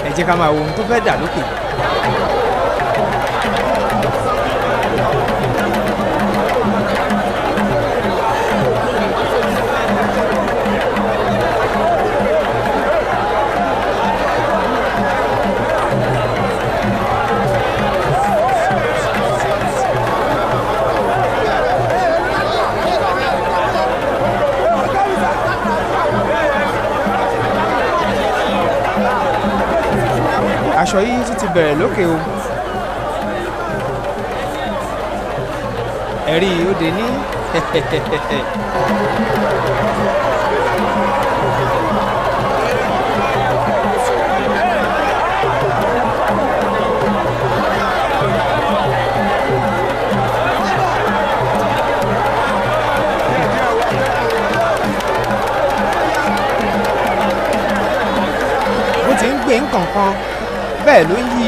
ẹ jẹ́ ká máa wo ohun tó fẹ́ dà lókè. aṣọ yìí tún ti bẹ̀rẹ̀ lókè o ẹ̀rí òde ní bó ti ń gbé nǹkan kan bẹ́ẹ̀ ló ń yí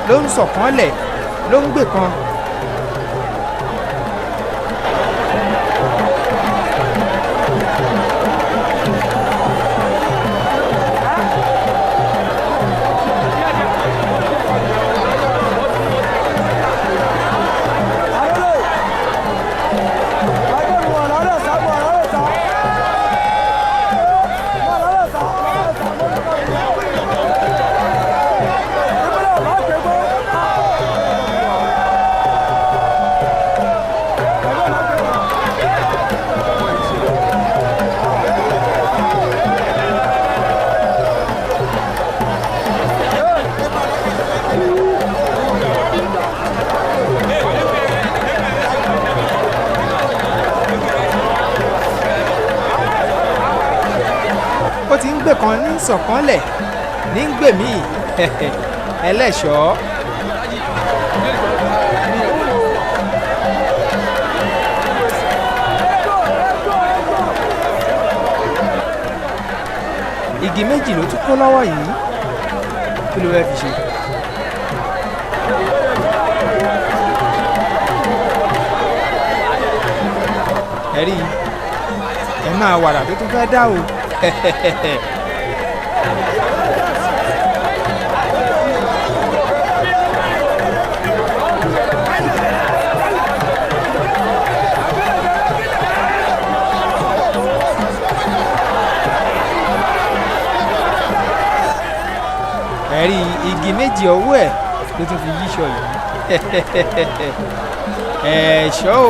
ló ń sọ̀kan lẹ̀ ló ń gbé kan. ó ti ń gbé kan ní sọ̀kànlẹ̀ ní ń gbè míì ẹlẹ́ṣọ́. igi méjì ló tún kó lọ́wọ́ yìí kí ló fẹ́ fi ṣe. ẹ rí ẹ máa wàrà tó tún fẹ́ dá o. igi méjì ọwọ́ ẹ̀ ló tún fi yíṣọ yìí ẹ̀ṣọ́ o.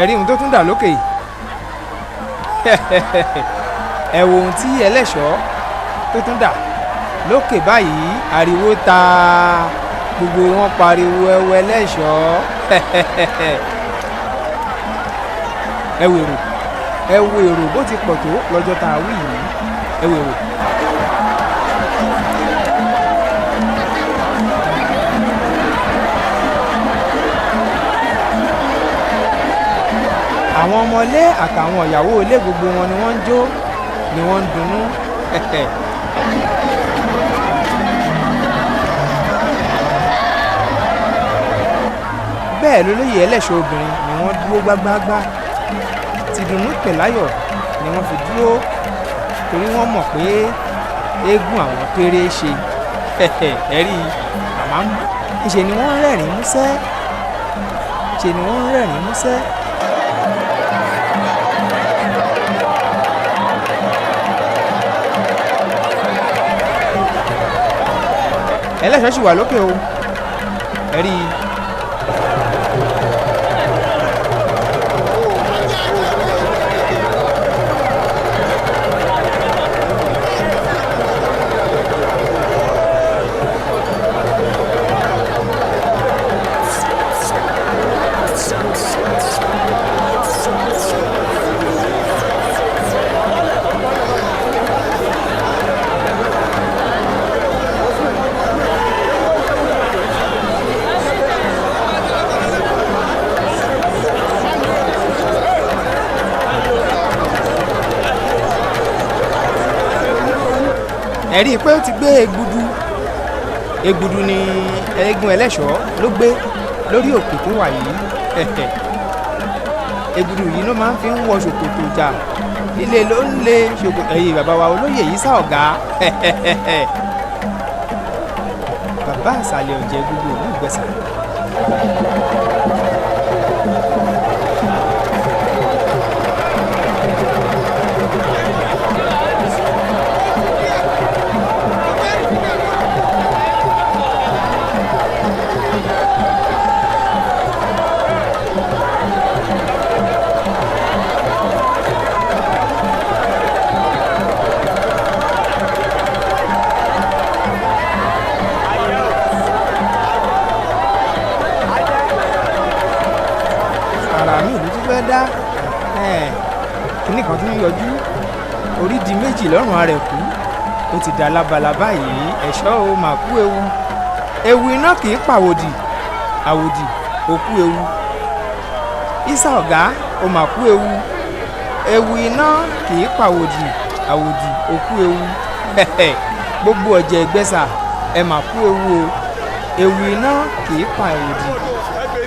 ẹ̀rí ohun tó tún dà lókè yìí ẹ wo ohun tí ẹlẹ́ṣọ́ tó tún dà lókè báyìí ariwo ta gbogbo wọn pariwo ẹwọ ẹlẹ́ṣọ́ ẹ wo èrò bó ti pọ̀ tó lọ́jọ́ tá a wí yìí ẹ wo èrò. àwọn ọmọlé àtàwọn ìyàwó ilé gbogbo wọn ni wọ́n ń jó ni wọ́n ń dunnú bẹ́ẹ̀ lólóyè ẹlẹ́ṣọ́ obìnrin ni wọ́n dúró gbágbáágbá ti dunnú pẹ̀láyọ̀ ni wọ́n fi dúró torí wọ́n mọ̀ pé eégún àwọn péré ṣe ẹ̀rí màmá ńṣe ni wọ́n ń rẹ́rìn-ín músẹ́ ṣe ni wọ́n ń rẹ́rìn-ín músẹ́. ẹlẹ́ṣọ́ sì wà lókè o ẹ̀rí ẹ̀rí pé ó ti gbé egbudu ni eégún ẹlẹ́ṣọ́ ló gbé lórí òkè tó wà yìí egbudu yìí ló máa ń fi ń wọ ṣòkòtò jà ilé ló ń lé ṣòkòtò ẹ̀yìn bàbá wa olóyè yìí sá ọ̀gá bàbá àṣàlẹ̀ ọ̀jẹ̀ gbogbo òun ìgbẹ́sà. dá kíní kan tó ń yọjú orí di méjì lọ́rùn ara ẹ̀ kú ó ti dá labalábá yìí ẹ̀ṣọ́ o mà kú ewu ewu iná kì í pàwòdì àwòdì òkú ewu Ìsà ọ̀gá o mà kú ewu ewu iná kì í pàwòdì àwòdì òkú ewu gbogbo ọ̀jẹ̀ Ìgbẹ́sà ẹ mà kú ewu o ewu iná kì í pàwòdì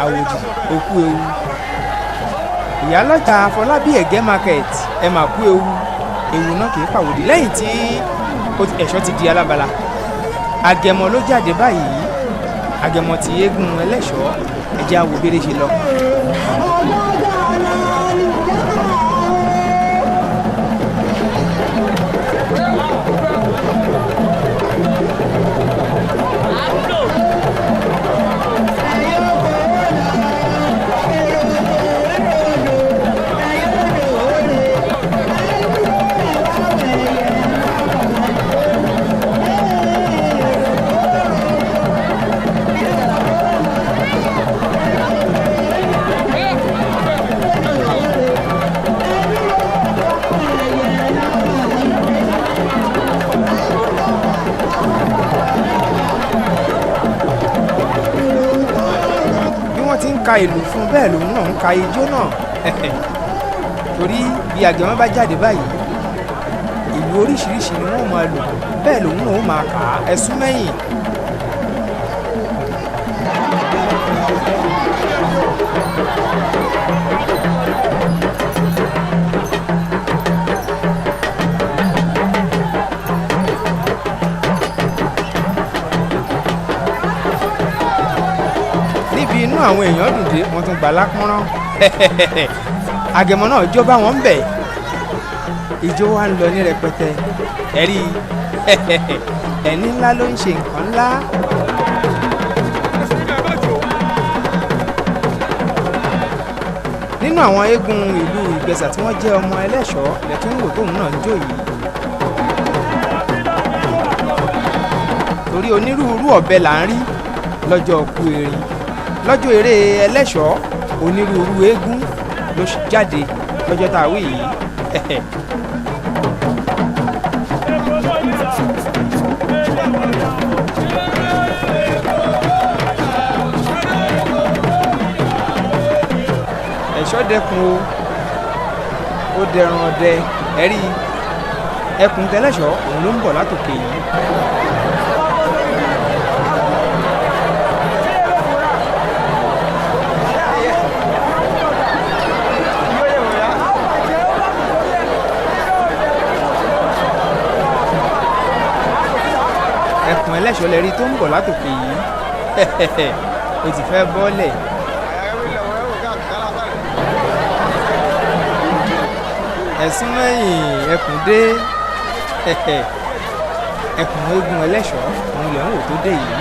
àwòdì òkú ewu ìyálọ́jà Afọlábí Ẹ̀gẹ́ market ẹ mà kú ewu ewu náà kì í pàwòdì lẹ́yìn tí ẹ̀ṣọ́ ti di alábala Agẹmọ ló jáde báyìí Agẹmọ ti eégún ẹlẹ́ṣọ́ ẹ̀jẹ̀ àwò bèrè ṣe lọ. ka ìlú fún bẹ́ẹ̀ lòun náà ń ka ijó náà torí bí Agẹmọ bá jáde báyìí ìlú oríṣiríṣi ni wọ́n máa lò bẹ́ẹ̀ lòun náà ó máa kà á ẹ̀sùn mẹ́yìn. inú àwọn èèyàn dùn dé wọ́n tún gbà lápọ́nrán Àgẹ̀mọ náà jó bá wọn bẹ̀ ìjó wa ń lọ ní rẹpẹtẹ ẹ̀rí ẹni ńlá ló ń ṣe nǹkan ńlá. nínú àwọn eégún ìlú Ìgbẹ̀sà tí wọ́n jẹ́ ọmọ Ẹlẹ́ṣọ́ lẹ́tún wò tóun náà ń jó yìí torí onírúurú ọ̀bẹ là ń rí lọ́jọ́ ku erin lọ́jọ́ eré Ẹlẹ́ṣọ́ onírúurú eégún ló jáde lọ́jọ́ tá a wí yìí ẹ̀ṣọ́ dẹkùn ó dẹran ọdẹ ẹ̀rí ẹkùn tẹlẹ́ṣọ́ òun ló ń bọ̀ látòkè yìí. ẹkùn ẹlẹ́ṣọ́ lẹ́rí tó ń bọ̀ látòkè yìí ó ti fẹ́ bọ́lẹ̀. ẹ̀sùn mẹ́yìn ẹkùn dé ẹkùn eégún Ẹlẹ́ṣọ́ òun lè ń wò tó dé yìí.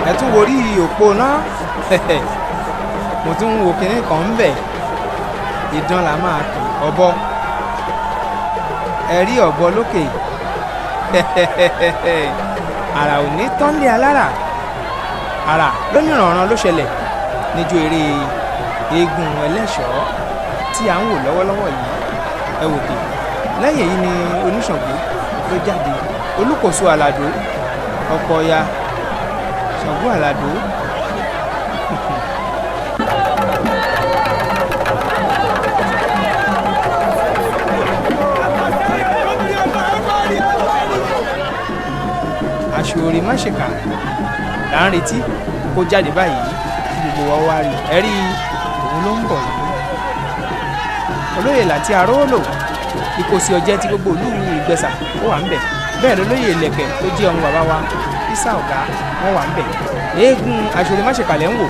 ẹ tún wo orí òpó náà mo tún ń wo kinní kan ń bẹ̀ ìdán la máa pè ọ̀bọ ẹ rí ọ̀bọ lókè àrà ò ní tán lé alára àrà lónìrànràn ló ṣẹlẹ̀ níjó eré eégún Ẹlẹ́ṣọ́ tí à ń wò lọ́wọ́lọ́wọ́ yìí ẹ wò dé lẹ́yìn èyí ni Oníṣàngó ló jáde Olúkòso Àlàdó ọkọ ya Ṣàngó Àlàdó. Aṣọòrè Máṣèkà là ń retí kó jáde báyìí kí gbogbo wa wá rí ẹ rí òun ló ń bọ̀ yìí. Olóyè Láti Aróólò Ìkòsí Ọ̀jẹ̀ tí gbogbo ìlú Ìgbẹ̀sà ó wà ń bẹ̀ bẹ́ẹ̀ lólóyè Ìlẹ̀kẹ̀ tó jẹ́ ọmọ bàbá wa Ìsá Ọ̀gá wọ́n wà ń bẹ̀. Eégún Aṣọòrè Máṣèkà lẹ́ ń wò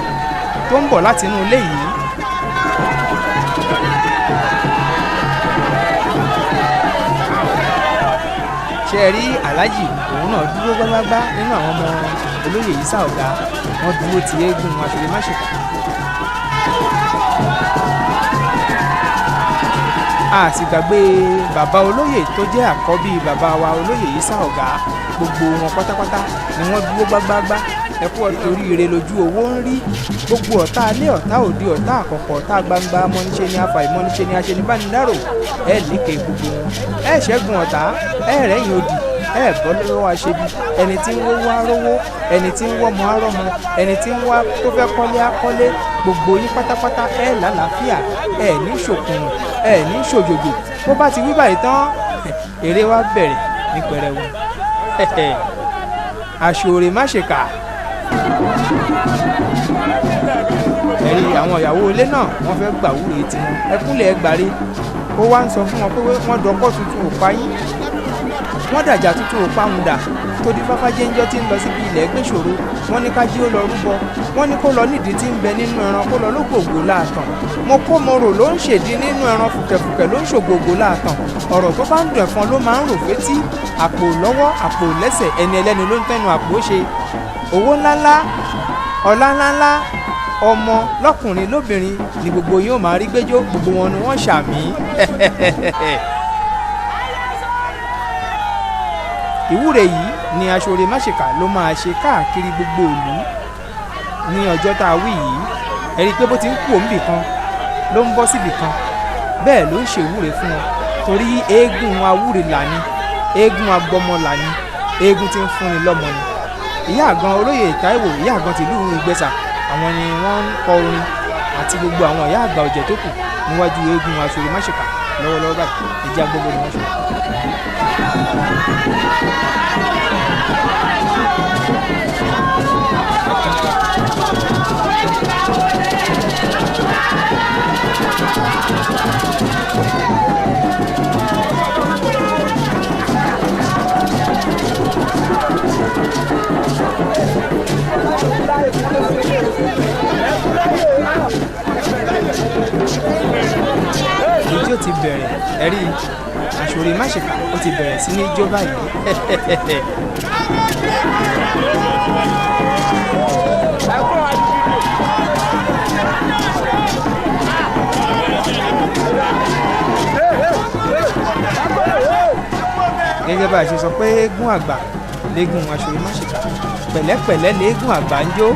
tó ń bọ̀ láti inú ilé yìí. ṣe rí Aláàjì òun náà dúró gbágbágbá nínú àwọn ọmọ olóyè Ìsá Ọ̀gá wọ́n dúró ti eégún Aṣọòrè Máṣèkà. a sì gbàgbé bàbá olóyè tó jẹ́ àkọ́bí bàbá wa olóyè Ìsá Ọ̀gá gbogbo wọn pátápátá ni wọ́n dúró gbágbágbá ẹkú oríire lójú owó ń rí gbogbo ọ̀tá alẹ́ ọ̀tá òde ọ̀tá àkọ́kọ́ ọ̀tá gbangba mọ́níṣe ní afa ìmọ́níṣe ní aṣenibánidárò ẹ lékè gbogbo wọn ẹ ṣẹ́gun ọ̀tá ẹ rẹ́yìn odi ẹ bọ́ lọ́wọ́ aṣebi ẹni tí ń wá rówó ẹni tí ń wọ́mọ arọ́mọ ẹni tí ń wá tó fẹ́ kọ́lé akọ́lé gbogbo yín pátápátá ẹ lálàáfíà ẹ ní ṣòkùn ẹ ní ṣòjòjò bó bá ti wí báyìí tán eré wa bẹ̀rẹ̀ ní pẹrẹwu Aṣọòrè Máṣèkà. ẹ̀rí àwọn ìyàwó ilé náà wọ́n fẹ́ gbà wúre tiwọn ẹkúnlẹ̀ ẹgbàre ó wá ń sọ fún wọn pé wọ́n dọ́kọ́ tuntun ò pa yín wọ́n dàjà tuntun ò pa ń dà tó di Fáfájẹ́njọ́ tí ń lọ síbi ilẹ̀ Ẹgbẹ́ṣòro wọ́n ní kájí ó lọ rúbọ wọ́n ní kó lọ nídìí tí ń bẹ nínú ẹran kó lọ lógbòògbò láàtàn mo kó mo rò ló ń ṣèdí nínú ẹran fùkẹ̀fùkẹ̀ ló ń ṣògbòògbò láàtàn ọ̀rọ̀ tó bá ń dùn ẹ̀fọn ló máa ń rò fétí àpò lọ́wọ́ àpò lẹ́sẹ̀ ẹni ẹlẹ́ni ló ń tẹnu àpò ṣe owó ńláńlá ọlá ńláńlá ọmọ lọ́kùnrin lóbìnrin ni gbogbo yín ó máa rí gbẹ́jọ́ gbogbo wọn ni wọ́n ṣàmì ìwúre yìí ni aṣoremáṣèkà ló máa ṣe káàkiri gbogbo ìlú ní ọjọ́ tá a wí yìí. ẹ rí i pé bó ti ń kú òǹbì kan ló ń bọ́ síbì kan, bẹ́ẹ̀ ló ń ṣèwúre fún wọn torí eégún awúrelà ni, eégún agbọmọlà ni, eégún tí ń fúnni lọ́mọ ni. ìyá àgan olóyè Táíwò, ìyá àgan tìlú Ìgbẹ́sà, àwọn ni wọ́n ń kọ orin àti gbogbo àwọn ìyá àgbà ọ̀jẹ̀ tó kù níwájú eégún aṣoremáṣèkà lọ́wọ́lọ́wọ́ báyìí. ìjà gbogbo ni wọ́n ṣe. Ijó ti bẹ̀rẹ̀, ẹ̀rí aṣoremáṣèkà ó ti bẹ̀rẹ̀ sí ní jó báyìí. gẹ́gẹ́ bá a ṣe sọ pé eégún àgbà léégún aṣoremáṣèkà, pẹ̀lẹ́pẹ̀lẹ́ léégún àgbà ń jó.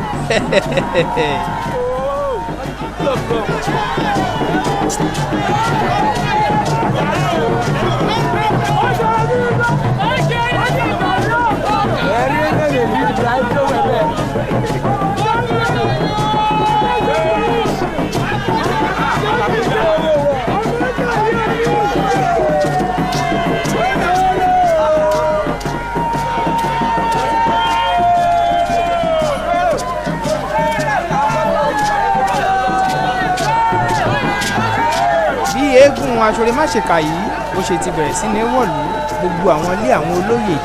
eégún aṣoremáṣèkà yìí bó ṣe ti bẹ̀rẹ̀ sí ní wọ̀lú gbogbo àwọn ilé àwọn olóyè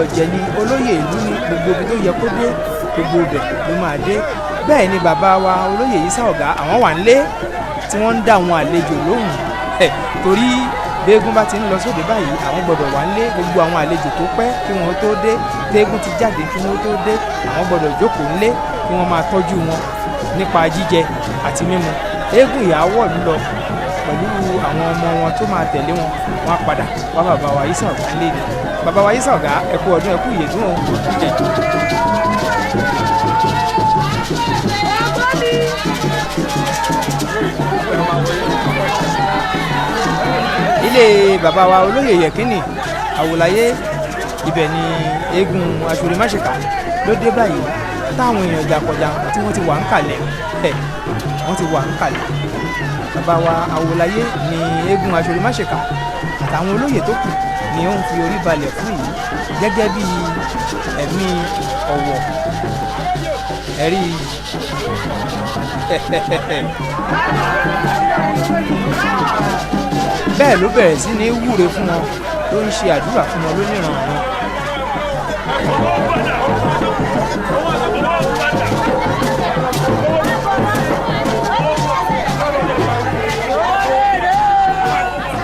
ọ̀jẹ̀ ni, olóyè ìlú ni, gbogbo ibi tó yẹ kó dé gbogbo ibẹ̀ ló máa dé. bẹ́ẹ̀ ni bàbá wa olóyè Ìsá Ọ̀gá àwọn wà nílé tí wọ́n ń dá àwọn àlejò lóhùn torí béégún bá ti ń lọ sóde báyìí àwọn gbọ́dọ̀ wà nílé. gbogbo àwọn àlejò tó pẹ́ kí wọ́n tó dé, téégún ti jáde kí wọ́n tó dé, àwọn gbọ́dọ̀ jókòó nílé kí wọ́n máa tọ́jú wọn nípa jíjẹ àti mímu. eégún ìyàwó ló lọ pẹ̀lú àwọn ọmọ wọn tó máa tẹ̀lé wọn, wọn á padà wá bàbá wa Ìsá Ọ̀gá lé ní. bàbá wa Ìsá Ọ̀gá ẹ kú ọdún ẹ kú ìyèdún o. ilé bàbá wa olóyè Yẹ̀kínì Àwòláyé, ibẹ̀ ni eégún aṣoremáṣèkà ló dé báyìí táwọn èèyàn jàǹkànjàǹkàn tí wọ́n ti wà ń kalẹ̀ wọ́n ti wà ń kalẹ̀. bàbá wa Àwòláyé ni eégún aṣoremáṣèkà àtàwọn olóyè tó kù ni ó ń fi orí balẹ̀ fún yìí gẹ́gẹ́ bí ẹ̀mí ọ̀wọ̀ ẹ̀rí. bẹ́ẹ̀ ló bẹ̀rẹ̀ sí ní wúre fún wọn, ló ń ṣe àdúrà fún wọn lóníranran.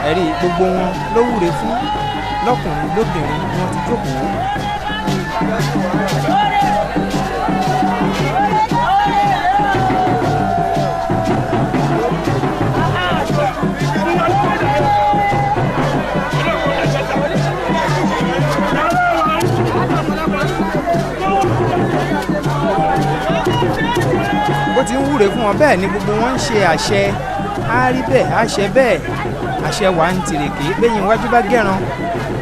ẹ̀rí gbogbo wọn ló wúre fún, lọ́kùnrin lóbìnrin ni wọ́n ti jókòó. bó ti ń wúre fún wọn bẹ́ẹ̀ ni gbogbo wọn ń ṣe àṣẹ, á rí bẹ́ẹ̀ á ṣe bẹ́ẹ̀. àṣẹ wà ń tìrèké bẹ́yìn iwájú bá gẹ̀ràn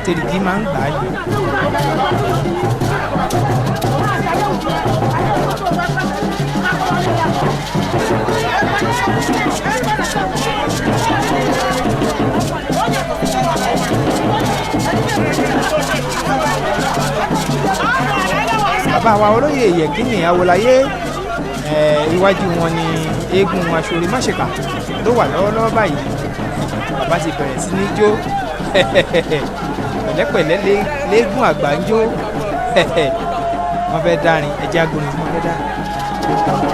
tìrèké máa ń gbà á yìí. bàbá wa olóyè Yẹ̀kínì Àwòláyé, iwájú wọn ni eégún aṣoremáṣèkà ló wà lọ́wọ́lọ́wọ́ báyìí. bàbá ti bẹ̀rẹ̀ sí ní jó pẹ̀lẹ́pẹ̀lẹ́ léégún àgbà ń jó. wọ́n fẹ́ dárin ẹja gbóni wọ́n fẹ́ dárin.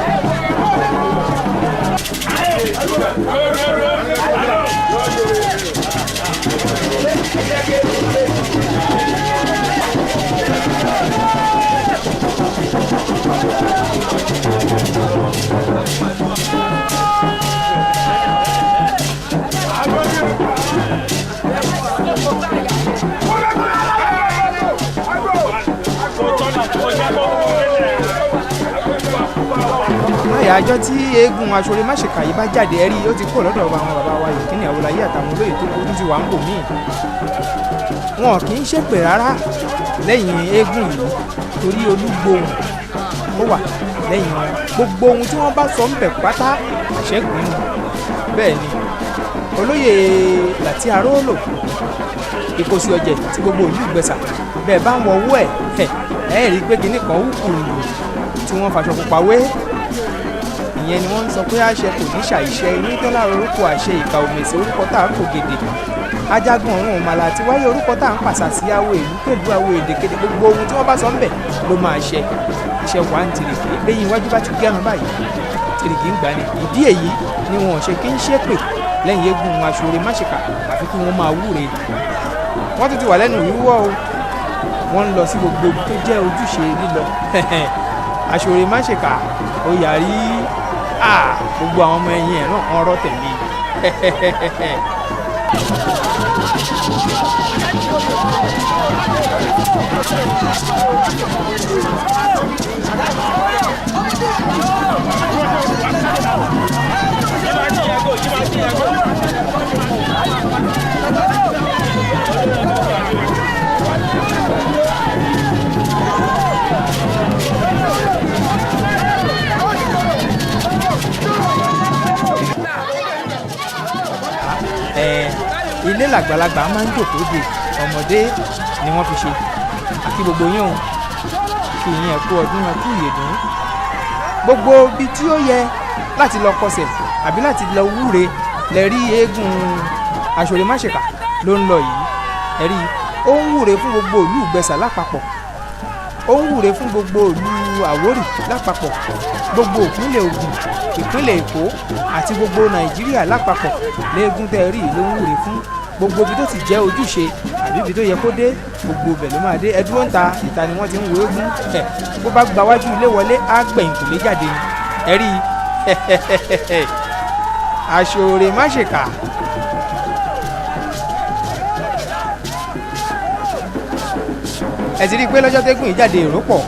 àjọ tí eégún aṣọre máṣèkà yìí bá jáde ẹ̀rí ó ti kó lọ́dọ̀ àwọn bàbá wa yìí kíní àwòláyé àtàwọn olóyè tó kó ti wà ń bò míì wọn kì í ṣépè rárá lẹ́yìn eégún yìí torí olúgbòhùn ó wà lẹ́yìn wọn gbogbo ohun tí wọ́n bá sọ ń bẹ̀ pátá àṣẹ́gun ni bẹ́ẹ̀ ni olóyè Láti Arólò Ìkòsí Ọ̀jẹ̀ tí gbogbo ìlú Ìgbẹ̀sà bẹ́ẹ̀ bá ń wọ owó ẹ̀ rí i pé kinní kan wúkú lù tí wọ́n faṣọ pupa wé ìyẹn ni wọ́n ń sọ pé àṣẹ kò ní ṣàìṣe inú tọ́lá orúkọ àṣẹ ìka òmèsì orúkọ tá a kò gèdè ajagun ọ̀run òmàlà àti wáyé orúkọ tá à ń pàṣà sí awo ìlú pẹ̀lú awo èdèkedè gbogbo ohun tí wọ́n bá sọ ń bẹ̀ ló máa ṣẹ iṣẹ́ wà ń tìrìkì lẹ́yìn iwájú bá ti gẹ́rùn báyìí tìrìkì ń gbà ní ìdí èyí ni wọn ò ṣe kí ń ṣépè lẹ́yìn eégún aṣọre máṣèkà àfi kí wọ́n máa wúre wọ́n tún ti wà lẹ́nu wíwọ́ o wọ́n ń lọ sí gbogbo ibi tó jẹ́ ojúṣe lílọ aṣọre máṣèkà ó yàrí gbogbo àwọn ọmọ ẹ̀yìn ẹ̀ náà wọ́n rọ́ tẹ̀lé ilé làgbàlagbà máa ń jòkó de ọmọdé ni wọ́n fi ṣe àti gbogbo yín òun kí ìyẹn ẹ̀kú ọdún ẹ̀kú ìyèdún gbogbo ibi tí ó yẹ láti lọ kọsẹ̀ àbí láti lọ wúre lẹ rí eégún aṣọre máṣèkà ló ń lọ yìí ẹ rí ó ń wúre fún gbogbo ìlú Ìgbẹ̀sà lápapọ̀ ó ń wúre fún gbogbo ìlú Àwórì lápapọ̀ gbogbo ìpínlẹ̀ Ògùn ìpínlẹ̀ Èkó àti gbogbo Nàìjíríà lápapọ̀ léegun tẹ́ rí ló ń wúre fún gbogbo ibi tó ti jẹ́ ojúṣe àbí ibi tó yẹ kó dé gbogbo ibẹ̀ ló máa dé ẹ dúró ń ta ìta ni wọ́n ti ń wo eégún bó bá gba wájú ilé wọlé á gbẹ̀yìn kò lè jáde ni ẹ rí aṣọre máṣèkà ẹ ti rí i pé lọ́jọ́ tẹ́gùn ìjáde èrò pọ̀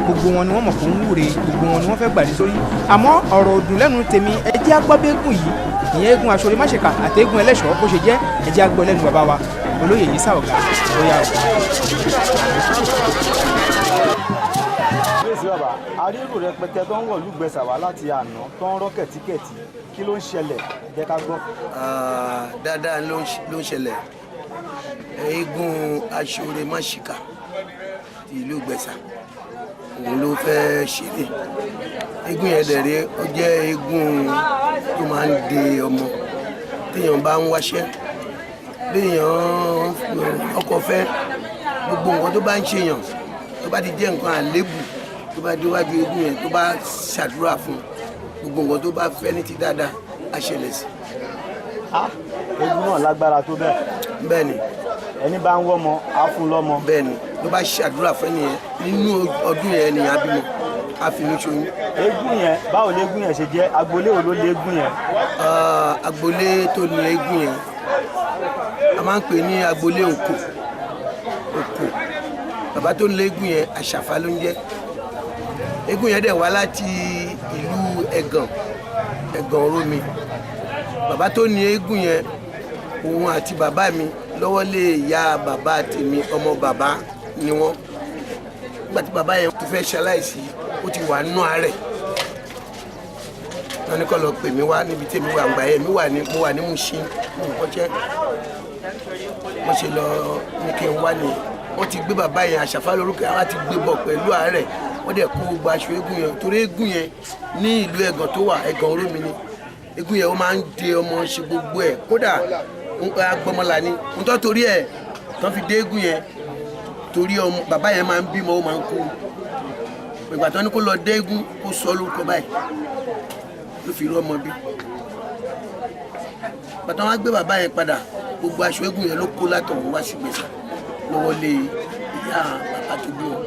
gbogbo wọn ni wọ́n mọ̀ kó ń wúre gbogbo wọn ni wọ́n fẹ́ gbàdé sórí àmọ́ ọ̀rọ̀ òdùn lẹ́nu tèmi ẹ jẹ́ agbábẹ́gùn yìí ìyẹn eégún aṣọre máṣèkà àti eégún ẹlẹ́ṣọ̀ọ́ bó ṣe jẹ́ ẹ jẹ́ agbọ́ lẹ́nu bàbá wa olóyè Ìyísà Ọ̀gá bóyá o. bẹ́ẹ̀sì bàbá arírò rẹpẹtẹ tó ń wọ̀ lùgbẹ̀sà wá láti àná tó ń rọ́ kẹ̀tíkẹ̀tí kí ló ń ṣẹlẹ̀ jẹ́ ká gbọ́. dáadáa ló ń ṣẹlẹ̀ eégún aṣọre máṣèkà ti ìlú Ìgbẹ̀sà òun ló fẹ́ ṣeré eégún yẹn dẹ̀rẹ́ ó jẹ́ eégún tó máa ń de ọmọ téèyàn bá ń wáṣẹ́ béèyàn ọkọ fẹ́ gbogbo nǹkan tó bá ń ṣèyàn tó bá ti jẹ́ nǹkan àlébù tó bá déwájú eégún yẹn tó bá ṣàdúrà fún gbogbo nǹkan tó bá fẹ́ ní ti dáadáa á ṣẹlẹ̀ sí. eégún náà lágbára tó bẹ́ẹ̀. bẹ́ẹ̀ ni. ẹni bá ń wọ́mọ á fún lọ́mọ. bẹ́ẹ̀ ni ló bá ṣàdúrà fún ẹnìyẹn nínú ọdún yẹn ènìyàn bímọ á fi inú ṣoyún. eégún yẹn báwo léégún yẹn ṣe jẹ́ agboolé wo ló léégún yẹn. agboolé tó ní eégún yẹn a máa ń pè ní agboolé òkò bàbá tó ní eégún yẹn àṣàfà ló ń jẹ́ eégún yẹn dẹ̀ wá láti ìlú ẹ̀gàn Rómi bàbá tó ní eégún yẹn òun àti bàbá mi lọ́wọ́ lé ìyá bàbá tèmi ọmọ bàbá ni wọ́n nígbà tí bàbá yẹn ti fẹ́ ṣaláìsí ó ti wà nínú àárẹ̀ wọn ní kó lọ pè mí wá níbi tèmi wà gbà yẹn mo wà ní Mùṣín mo ń kọ́ṣẹ́ mo ṣe lọ ní kí n wá ní wọ́n ti gbé bàbá yẹn àṣàfà lórúkọ yẹn wọ́n ti gbé bọ̀ pẹ̀lú àárẹ̀ wọ́n dẹ̀ kó gbogbo aṣọ eégún yẹn torí eégún yẹn ní ìlú ẹ̀gàn tó wà ẹ̀gàn Rómi ni eégún yẹn ó máa ń de ọmọ ṣe gbogbo ẹ̀ kódà agbọmọlà ni nítorí torí ẹ̀ tán fi dé eégún yẹn torí ọmọ bàbá yẹn máa ń bímọ ó máa ń kú ìgbà tán ní kó lọ dé eégún kó sọ lórúkọ báyìí ló fi rí ọmọ bí bàtà wọn gbé bàbá yẹn padà gbogbo aṣọ eégún yẹn ló kó látọ̀hún wá sí Ìgbẹ̀sà lọ́wọ́ lé ìyá bàbá tó bí wọn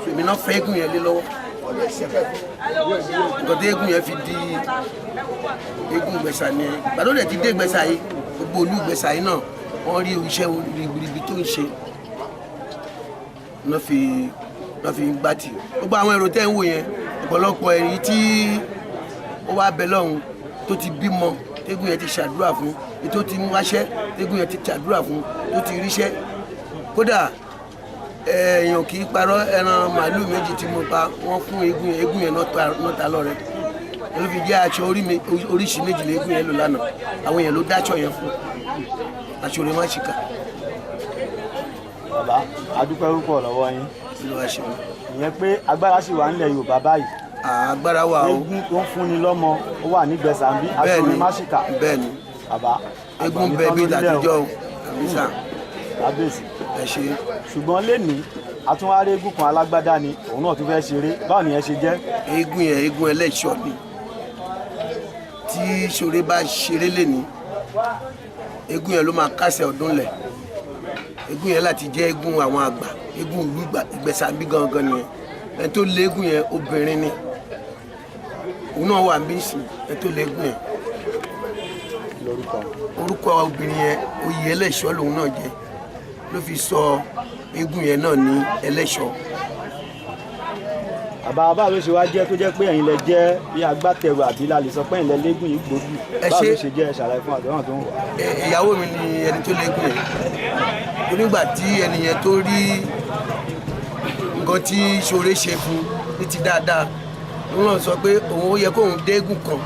èmi náà fẹ́ eégún yẹn lé lọ́wọ́ nǹkan tí eégún yẹn fi di eégún Ìgbẹ̀sà ni gbàdó dẹ̀ ti dé Ìgbẹ̀sà yìí gbogbo olú Ìgbẹ̀sà yìí náà wọ́n rí iṣẹ́ ribiribi tó ń ṣe náà fi gbá tì gbogbo àwọn èrò tẹ́ ń wò yẹn ọ̀pọ̀lọpọ̀ èyí tí ó wá bẹ lọ́hùn tó ti bímọ tégún yẹn ti ṣàdúrà fún ètò ti mú wáṣẹ́ tégún yẹn ti ṣàdúrà fún tó ti ríṣẹ́ kódà èèyàn kì í parọ́ ẹran màálù méjì tí mo pa wọ́n fún eégún yẹn nọ́ta lọ́rẹ́ ló fi jẹ́ aṣọ oríṣi méjìlá eégún yẹn lò lánàá àwọn èèyàn ló dáṣọ yẹn fún aṣọ rẹ̀ má ṣìkà. bàbá adúpẹ́ púpọ̀ lọ́wọ́ yín. ló wá ṣe wọn. ìyẹn pé agbára sì wà nílẹ̀ Yorùbá báyìí. agbára wà o. eégún tó ń fúnni lọ́mọ ó wà ní gbẹ̀sàmbí aṣọ rẹ̀ má ṣìkà. bẹ́ẹ̀ni bàbá eégún bẹ́ẹ̀ bí ìtàtijọ́ o àbísà. kábíyèsí. ẹ ṣe. ṣùgbọ́n lénìí àtúnwárí eégún kan alágbádá ni òun náà tún fẹ́ ṣeré báwo ni ẹ ṣe jẹ́. eégún yẹn eégún ẹlẹ́ṣọ́ ni tí ṣoré bá ṣeré lénìí eégún yẹn ló máa kásẹ̀ ọdún lẹ̀ eégún yẹn láti jẹ́ eégún àwọn àgbà eégún ìlú Ìgbẹ̀sàmbí gangan nìyẹn ẹni tó lé eégún yẹn obìnrin ni òun náà wà bí sùn ẹni tó lé eégún yẹn orúkọ obìnrin yẹn oyè ẹlẹ́ṣọ́ lòun náà jẹ́ ló fi sọ eégún yẹn náà ní ẹlẹ́ṣọ́. bàbá ló ṣe wá jẹ́ tó jẹ́ pé ẹ̀yin lẹ jẹ́ bí agbátẹrù àbí la lè sọ pé ẹ̀yin lẹ lẹ́gùn yìí gbòógì báwo ló ṣe jẹ́ ṣàlàyé fún àdéhùn tó ń wà. ìyàwó mi ni ẹni tó lẹ́gùn yẹn onígbà tí ẹni yẹn tó rí nǹkan tí ṣoré ṣe fún ní ti dáadáa òun náà sọ pé òun ó yẹ kóun dẹ́gùn kan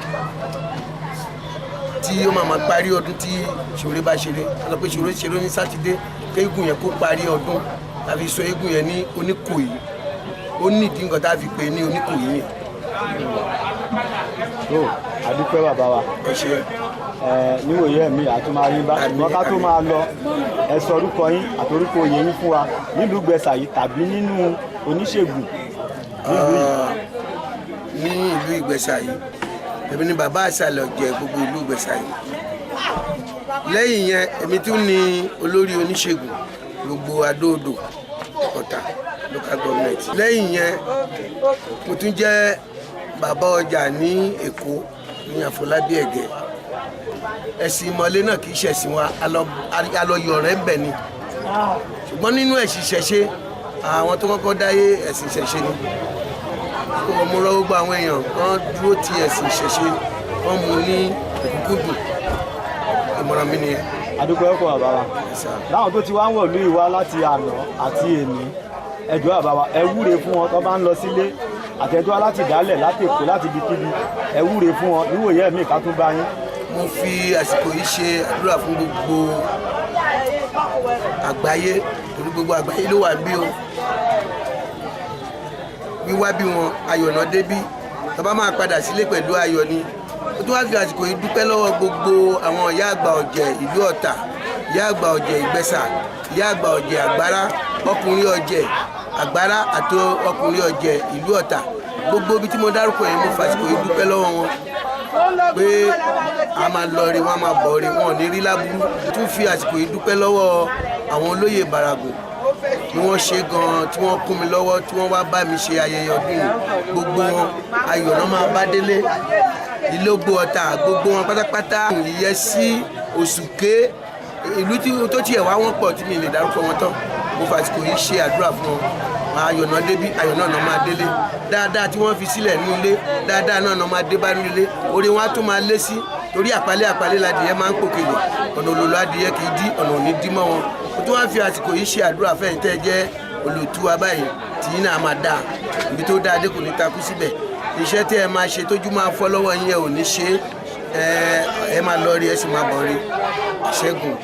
tí ó máa parí ọdún tí ṣoré bá ṣeré lọ pé ṣoré ṣeré ní sátidé kéégùn yẹn kó parí ọdún tàbí sọ eégún yẹn ní Oníkòyí ó nídìí nǹkan tá a fi pè ní Oníkòyí yẹn. tó àdúpẹ́ bàbá wa ẹ ṣe níwòye mi àtúmáyín bá ṣùgbọ́n ká tó máa lọ ẹ sọ orúkọ yín àti orúkọ oyè yín fún wa nílùú Ìgbẹ̀sàyí tàbí nínú oníṣègùn nílùú yìí. ní ìlú Ìgbẹ̀sàyí èmi ni bàbá àṣàlẹ̀ ọ̀jẹ̀ gbogbo ìlú Ìgbẹ̀sàyí lẹ́yìn yẹn èmi tún ni olórí oníṣègùn gbogbo Adó-Odò Ọ̀tà local government lẹ́yìn yẹn mo tún jẹ́ bàbá ọjà ní Èkó ní Àfọlábí Ẹ̀gẹ́ ẹ̀sìn ìmọ̀lé náà kì í ṣẹ̀sìn wa alọ́yọ̀ rẹ̀ ń bẹ̀ ni ṣùgbọ́n nínú ẹ̀sìn ìṣẹ̀ṣe àwọn tó kọ́kọ́ dáyé ẹ̀sìn ìṣẹ̀ṣe ni mo rọ gbogbo àwọn èèyàn kan dúró ti ẹ̀sìn ìṣẹ̀ṣe kan mú ní òkúkúdùn ìmọ̀ràn mi nìyẹn. adúpẹ́ ọkọ̀ bàbá wa láwọn tó ti wá ń wọ̀ lóyè wá láti àná àti èní ẹjọ́ bàbá wa ẹ wúre fún wọn tó bá ń lọ sílé àtẹ̀jọ́ láti dálẹ̀ láti Èkó láti ibikíbi ẹ wúre fún wọn níwòye mi ká tún bá yín. mo fi àsìkò yìí ṣe àdúrà fún gbogbo àgbáyé torí gbogbo àgbáyé ló wà bí o wíwá bí wọn ayọ̀ náà débí tọ́ba máa padà sílé pẹ̀lú ayọ̀ ni ó tún wá fi àsìkò yìí dúpẹ́ lọ́wọ́ gbogbo àwọn ìyá àgbà ọ̀jẹ̀ ìlú Ọ̀tà ìyá àgbà ọ̀jẹ̀ Ìgbẹ̀sà ìyá àgbà ọ̀jẹ̀ Àgbárá ọkùnrin ọ̀jẹ̀ Àgbárá àti ọkùnrin ọ̀jẹ̀ ìlú Ọ̀tà gbogbo ibi tí mo dárúkọ yẹn mo fàsìkò yìí dúpẹ́ lọ́wọ́ wọn pé a máa lọ rí wọn a máa bọ̀ rí wọn ò ní rí láburú tún fi àsìkò yìí dúpẹ́ lọ́wọ́ àwọn olóyè Bàràgò tí wọ́n ṣe gan-an tí wọ́n kún mi lọ́wọ́ tí wọ́n wá bá mi ṣe ayẹyẹ ọdún yìí gbogbo wọn ayọ̀ náà máa bá délé Ìlógbò Ọ̀tà gbogbo wọn pátápátá Ìyẹ́sí Òṣùké ìlú tó tiẹ̀ wá wọ́n pọ̀ tí mi lè dárúkọ wọn tán mo fàsìkò yìí ṣe àdúrà fún wọn ayọ̀ náà débí ayọ̀ náà máa délé dáadáa tí wọ́n fi sílẹ̀ ní ilé dáadáa náà máa dé bá ní ilé orí wọn á tún máa lé sí torí àpálẹ́ ladìyẹ máa ń pòkèlè ọ̀nà òlòlò adìyẹ kì í dí ọ̀nà òní dí mọ́ wọn mo tún wá fi àsìkò yìí ṣe àdúrà fẹ́yìn tẹ́ jẹ́ olùtú wa báyìí tí yín náà máa dáa ibi tó dáa dé kò ní takú síbẹ̀ iṣẹ́ tí ẹ máa ṣe tójú máa fọ́ lọ́wọ́ yín ẹ ò ní ṣe ẹ máa lọ rí ẹ sì máa bọ̀ rí ṣẹ́gun.